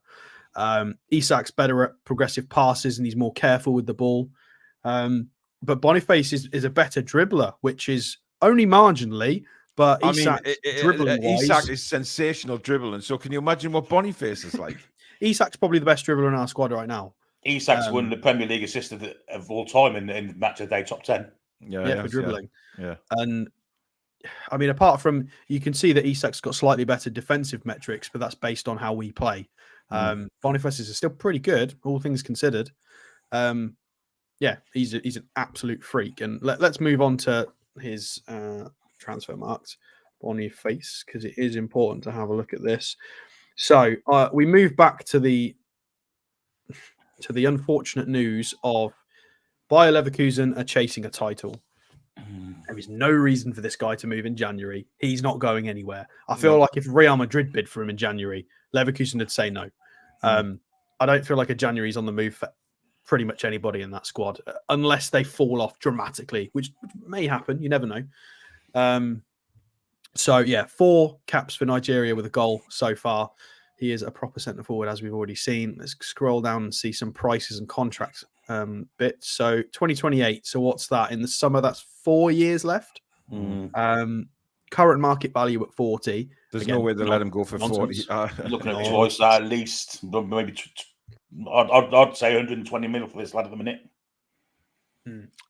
Isak's better at progressive passes and he's more careful with the ball. But Boniface is a better dribbler, which is only marginally. But Isak is sensational dribbling. So can you imagine what Boniface is like? Isak's probably the best dribbler in our squad right now. Isak's won the Premier League assist of all time in match of the day top 10. Yeah, for dribbling. Yeah. And I mean, apart from, you can see that Isak's got slightly better defensive metrics, but that's based on how we play. Boniface is still pretty good, all things considered. He's an absolute freak. And let's move on to his transfer marks, Boniface, because it is important to have a look at this. So we move back to the unfortunate news of Bayer Leverkusen are chasing a title. There is no reason for this guy to move in January. He's not going anywhere. I feel like if Real Madrid bid for him in January, Leverkusen would say no. I don't feel like a January's on the move for pretty much anybody in that squad, unless they fall off dramatically, which may happen. You never know. 4 caps for Nigeria with a goal so far. He is a proper centre forward, as we've already seen. Let's scroll down and see some prices and contracts bits. So 2028. So what's that? In the summer, that's 4 years left. Current market value at 40. There's no way they'll let him go for 40. Looking at choice, at least maybe I'd say 120 million for this lad at the minute.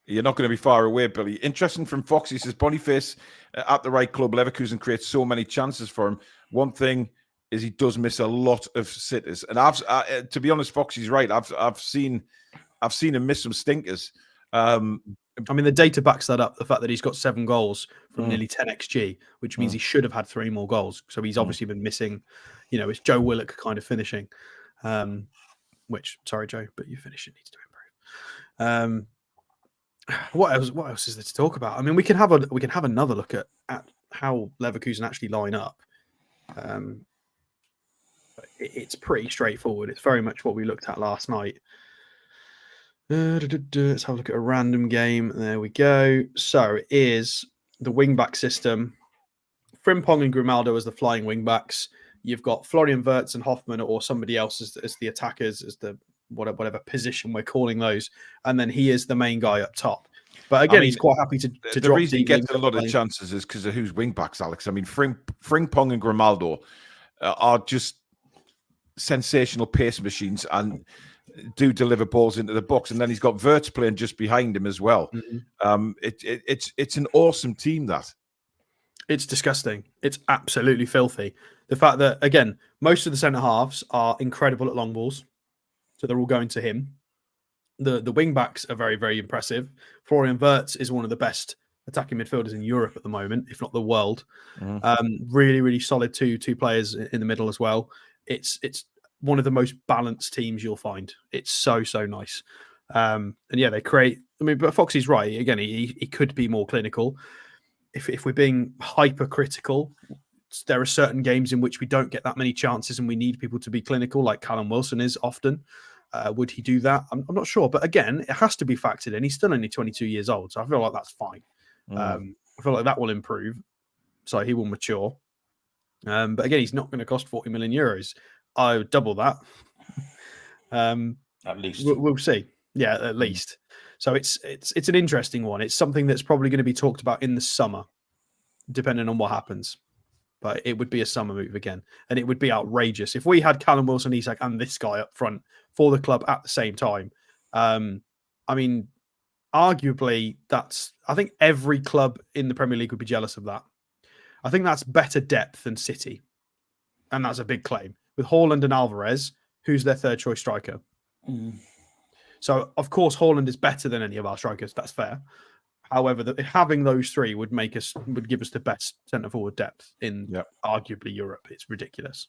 You're not going to be far away, Billy. Interesting from Foxy says Boniface at the right club. Leverkusen creates so many chances for him. One thing is he does miss a lot of sitters, and to be honest, Foxy's right. I've seen him miss some stinkers. I mean, the data backs that up. The fact that he's got 7 goals from nearly 10 XG, which means he should have had 3 more goals. So he's obviously been missing. You know, it's Joe Willock kind of finishing. Which, sorry, Joe, but your finishing needs to improve. What else is there to talk about? I mean, we can have another look at how Leverkusen actually line up. It's pretty straightforward. It's very much what we looked at last night. Let's have a look at a random game. There we go. So it is the wing-back system. Frimpong and Grimaldo as the flying wing-backs. You've got Florian Wirtz and Hoffman or somebody else as the attackers, as the whatever position we're calling those. And then he is the main guy up top. But again, he's quite happy to the drop. The reason he gets a lot of chances is because of who's wing-backs, Alex. I mean, Frimpong and Grimaldo are just sensational pace machines and do deliver balls into the box, and then he's got Wirtz playing just behind him as well. It's an awesome team. That it's disgusting. It's absolutely filthy. The fact that, again, most of the centre halves are incredible at long balls, so they're all going to him. The wing backs are very, very impressive. Florian Wirtz is one of the best attacking midfielders in Europe at the moment, if not the world. Really, really solid two players in the middle as well. It's one of the most balanced teams you'll find. It's so nice. And yeah, they create. I mean, but Foxy's right. Again, he could be more clinical. If we're being hypercritical, there are certain games in which we don't get that many chances and we need people to be clinical, like Callum Wilson is often. Would he do that? I'm not sure. But again, it has to be factored in. He's still only 22 years old, so I feel like that's fine. I feel like that will improve. So he will mature. But again, he's not going to cost 40 million euros. I would double that. At least. We'll see. Yeah, at least. So it's an interesting one. It's something that's probably going to be talked about in the summer, depending on what happens. But it would be a summer move again. And it would be outrageous. If we had Callum Wilson, Isak, and this guy up front for the club at the same time, I mean, arguably, I think every club in the Premier League would be jealous of that. I think that's better depth than City. And that's a big claim. With Haaland and Alvarez, who's their third choice striker? So, of course, Haaland is better than any of our strikers. That's fair. However, having those three would give us the best centre forward depth in arguably Europe. It's ridiculous.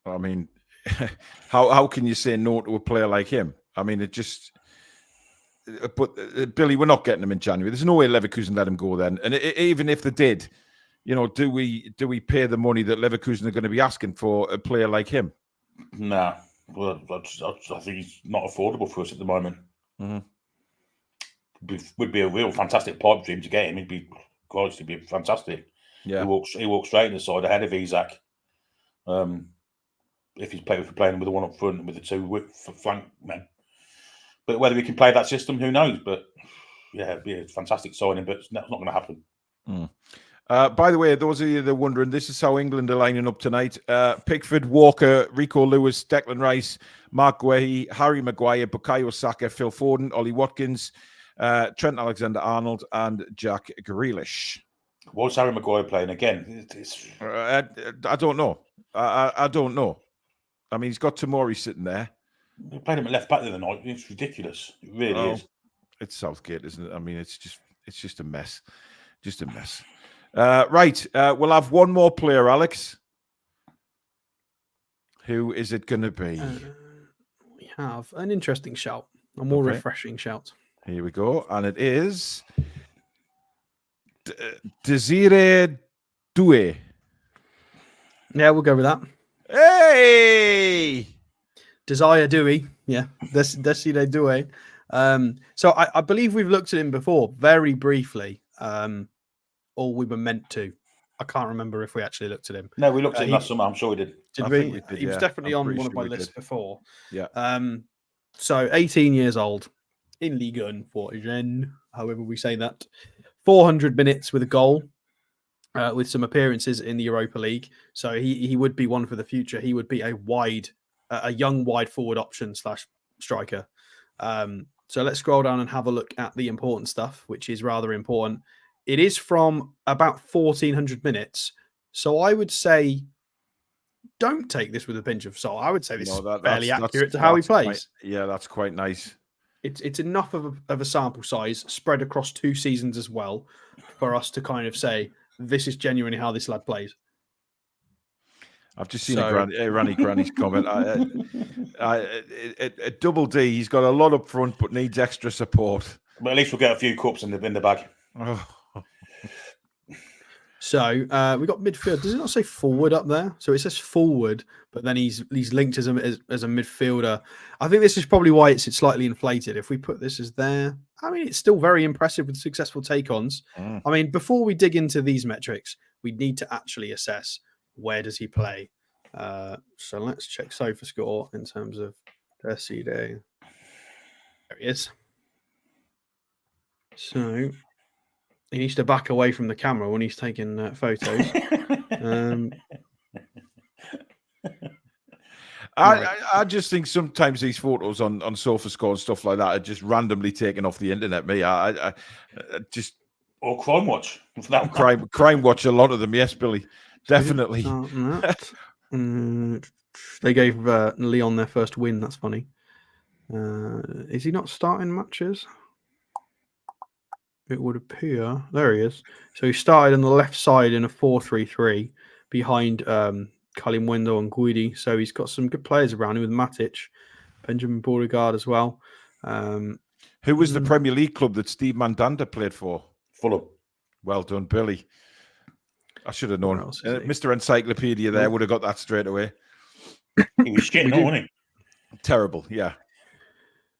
I mean, how can you say no to a player like him? I mean, it just. But Billy, we're not getting him in January. There's no way Leverkusen let him go then. And even if they did, do we pay the money that Leverkusen are going to be asking for a player like him? Nah. Well, I think he's not affordable for us at the moment. Would be a real fantastic pipe dream to get him. He'd be fantastic. Yeah, he walks straight in the side ahead of Isak. If he's playing with the one up front and with the two flank men. But whether he can play that system, who knows? But yeah, it'd be a fantastic signing, but it's not going to happen. By the way, those of you that are wondering, this is how England are lining up tonight. Pickford, Walker, Rico Lewis, Declan Rice, Mark Guehi, Harry Maguire, Bukayo Saka, Phil Foden, Ollie Watkins, Trent Alexander-Arnold, and Jack Grealish. What's Harry Maguire playing again? I don't know. I don't know. I mean, he's got Tomori sitting there. We played him at left back the other night. It's ridiculous. It really is. It's Southgate, isn't it? I mean, it's just a mess. Just a mess. Right. We'll have one more player, Alex. Who is it going to be? We have an interesting shout, a more refreshing shout. Here we go. And it is Desire Doue. Yeah, we'll go with that. Hey! Desire Doue. Yeah, Desire Doue. So I believe we've looked at him before, very briefly. Or we were meant to. I can't remember if we actually looked at him. No, we looked at him last summer. I'm sure we did. Did we? He was definitely on one of my lists before. Yeah. So 18 years old in Ligue 1 for Rennes, however we say that. 400 minutes with a goal, with some appearances in the Europa League. So he would be one for the future. He would be a young wide forward option / striker. So let's scroll down and have a look at the important stuff, which is rather important. It is from about 1,400 minutes. So I would say, don't take this with a pinch of salt. I would say this is fairly accurate to how he plays. That's quite nice. It's enough of a sample size spread across 2 seasons as well for us to kind of say, this is genuinely how this lad plays. I've just seen Granny's comment. At Double D, he's got a lot up front, but needs extra support. But at least we'll get a few cups in the bag. Oh. So we got midfield. Does it not say forward up there? So it says forward, but then he's linked as a midfielder. I think this is probably why it's slightly inflated. If we put this as there, I mean, it's still very impressive with successful take-ons. I mean, before we dig into these metrics, we need to actually assess where does he play. So let's check SofaScore in terms of Desire. There he is. So he needs to back away from the camera when he's taking photos. I just think sometimes these photos on SofaScore and stuff like that are just randomly taken off the internet. Me, I just or Crime Watch. Crime Watch. A lot of them, yes, Billy, definitely. They gave Leon their first win. That's funny. Is he not starting matches? It would appear. There he is. So he started on the left side in a 4-3-3 behind Kalimundo and Guidi. So he's got some good players around him with Matic, Benjamin Beauregard as well. Who was the Premier League club that Steve Mandanda played for? Fulham. Well done, Billy. I should have Where known. else is he? Mr. Encyclopedia there would have got that straight away. He was shitting, wasn't he? Terrible, yeah.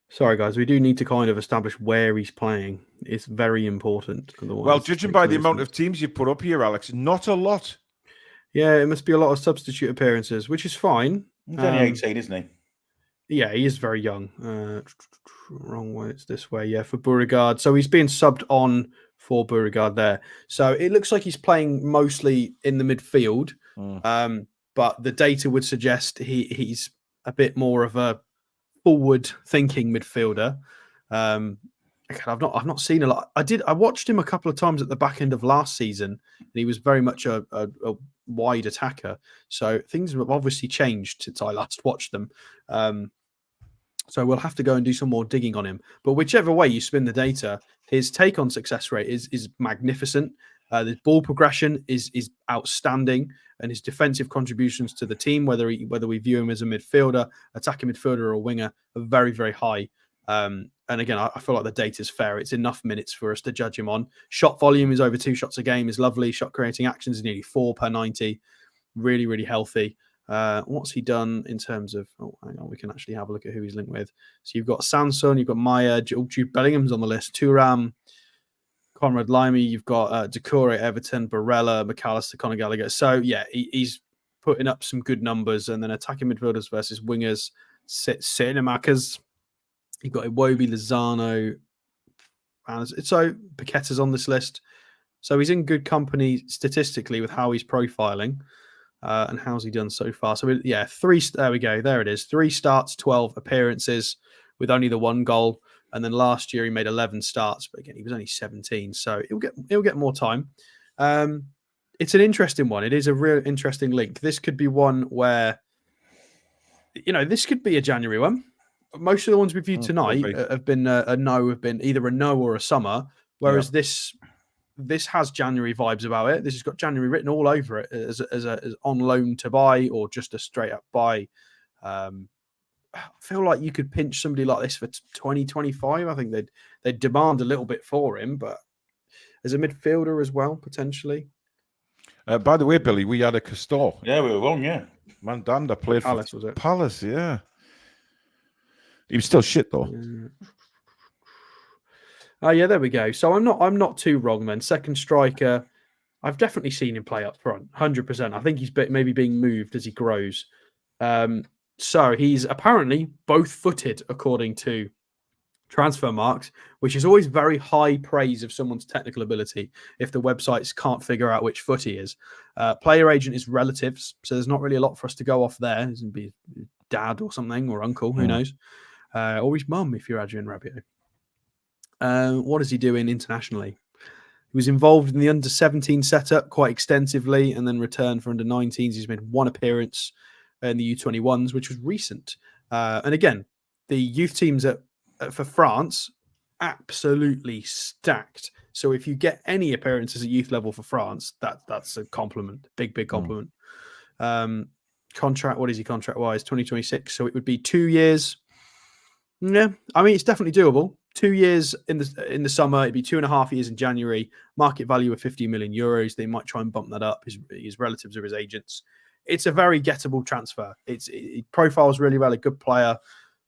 Sorry, guys. We do need to kind of establish where he's playing. It's very important. Well, judging by the amount of teams you put up here, Alex, not a lot. Yeah, it must be a lot of substitute appearances, which is fine. He's only 18, isn't he? Yeah, he is very young. Wrong way. It's this way. Yeah, for Beauregard. So he's being subbed on for Beauregard there. So it looks like he's playing mostly in the midfield. But the data would suggest he's a bit more of a forward-thinking midfielder. I've not seen a lot. I watched him a couple of times at the back end of last season, and he was very much a wide attacker. So things have obviously changed since I last watched them. So we'll have to go and do some more digging on him. But whichever way you spin the data, his take on success rate is magnificent. The ball progression is outstanding, and his defensive contributions to the team, whether we view him as a midfielder, attacking midfielder, or a winger, are very, very high. And again, I feel like the data is fair. It's enough minutes for us to judge him on. Shot volume is over 2 shots a game, is lovely. Shot creating actions is nearly 4 per 90. Really, really healthy. What's he done in terms of? Oh, hang on, we can actually have a look at who he's linked with. So you've got Sanson, you've got Maya, Jude Bellingham's on the list, Thuram, Conrad Limey, you've got Decore, Everton, Barella, McAllister, Conor Gallagher. So yeah, he's putting up some good numbers. And then attacking midfielders versus wingers, Cinemakers. You've got Iwobi, Lozano, and so Paqueta's on this list. So he's in good company statistically with how he's profiling. And how's he done so far? So, yeah, there we go. There it is. 3 starts, 12 appearances with only the 1 goal. And then last year he made 11 starts, but again, he was only 17. So he'll get more time. It's an interesting one. It is a real interesting link. This could be one where, this could be a January one. Most of the ones we've viewed tonight have been have been either a no or a summer. Whereas this has January vibes about it. This has got January written all over it as on loan to buy or just a straight up buy. I feel like you could pinch somebody like this for 2025. I think they'd demand a little bit for him, but as a midfielder as well, potentially. By the way, Billy, we had a Castor. Yeah, we were wrong, yeah. Mandanda played Palace, for was it? Palace, yeah. He was still shit, though. Oh yeah, there we go. So I'm not too wrong then. Second striker, I've definitely seen him play up front, 100%. I think he's maybe being moved as he grows. So he's apparently both-footed, according to Transfer Marks, which is always very high praise of someone's technical ability if the websites can't figure out which foot he is. Player agent is relatives, so there's not really a lot for us to go off there. There's going to be dad or something, or uncle, who knows. Or his mum, if you're Adrian Rabiot. What is he doing internationally? He was involved in the under-17 setup quite extensively and then returned for under-19s. He's made 1 appearance in the U21s, which was recent. And again, the youth teams for France, absolutely stacked. So if you get any appearances at youth level for France, that's a compliment, big compliment. Contract, what is he contract-wise? 2026. So it would be 2 years. Yeah, I mean, it's definitely doable. 2 years in the summer, it'd be 2.5 years in January. Market value of 50 million euros. They might try and bump that up. His relatives are his agents. It's a very gettable transfer. It profiles really well. A good player.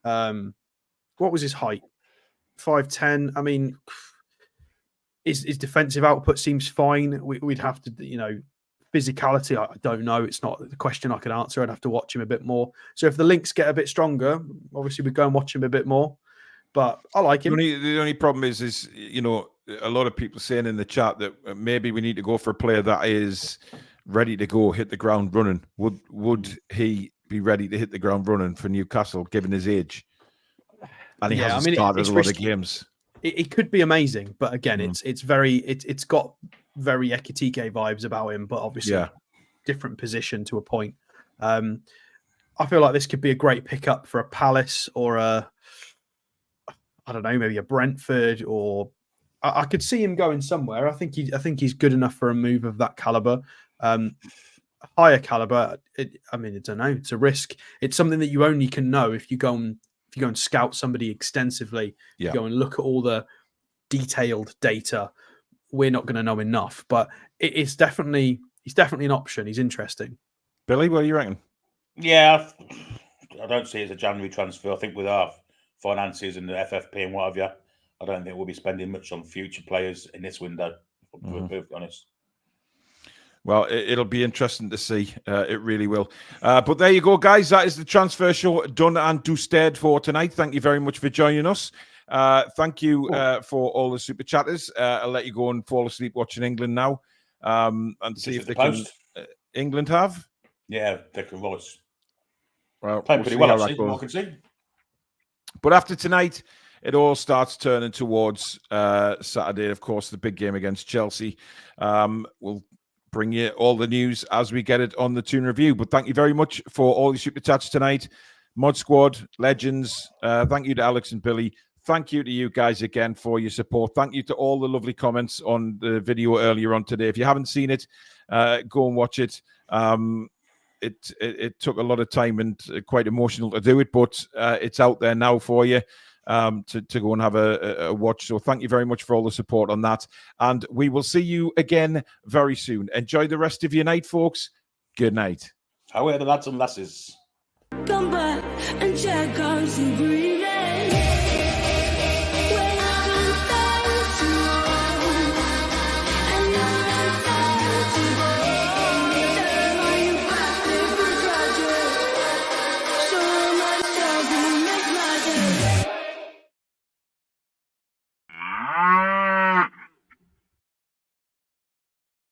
What was his height? 5'10". I mean, his defensive output seems fine. We'd have to, physicality. I don't know. It's not the question I can answer. I'd have to watch him a bit more. So if the links get a bit stronger, obviously we go and watch him a bit more. But I like him. The only problem is a lot of people saying in the chat that maybe we need to go for a player that is ready to go, hit the ground running. Would he be ready to hit the ground running for Newcastle, given his age? And he hasn't started a lot of games. It could be amazing, but again, it's got very Ekitike vibes about him, but obviously different position to a point. I feel like this could be a great pickup for a Palace or I don't know, maybe a Brentford, or I could see him going somewhere. I think he's good enough for a move of that caliber. Higher caliber, I don't know. It's a risk. It's something that you only can know if you go and scout somebody extensively. You go and look at all the detailed data. We're not going to know enough, but it's definitely he's definitely an option. He's interesting. Billy, what do you reckon? Yeah, I don't see it as a January transfer. I think with our finances and the FFP and what have you, I don't think we'll be spending much on future players in this window, to be perfectly honest. Well, it'll be interesting to see. It really will. But there you go, guys. That is the transfer show done and dusted for tonight. Thank you very much for joining us. Thank you for all the super chatters. I'll let you go and fall asleep watching England now, and see if they can. England have. Yeah, Declan Rice. Well, Playing pretty well, how actually, that I goes. can see. But after tonight, it all starts turning towards Saturday. Of course, the big game against Chelsea. We'll bring you all the news as we get it on the Toon Review. But thank you very much for all your super chats tonight. Mod Squad, legends. Thank you to Alex and Billy. Thank you to you guys again for your support. Thank you to all the lovely comments on the video earlier on today. If you haven't seen it, go and watch it. It took a lot of time and quite emotional to do it, but it's out there now for you to go and have a watch. So thank you very much for all the support on that. And we will see you again very soon. Enjoy the rest of your night, folks. Good night. How are the lads and lasses? Come back and check out some green.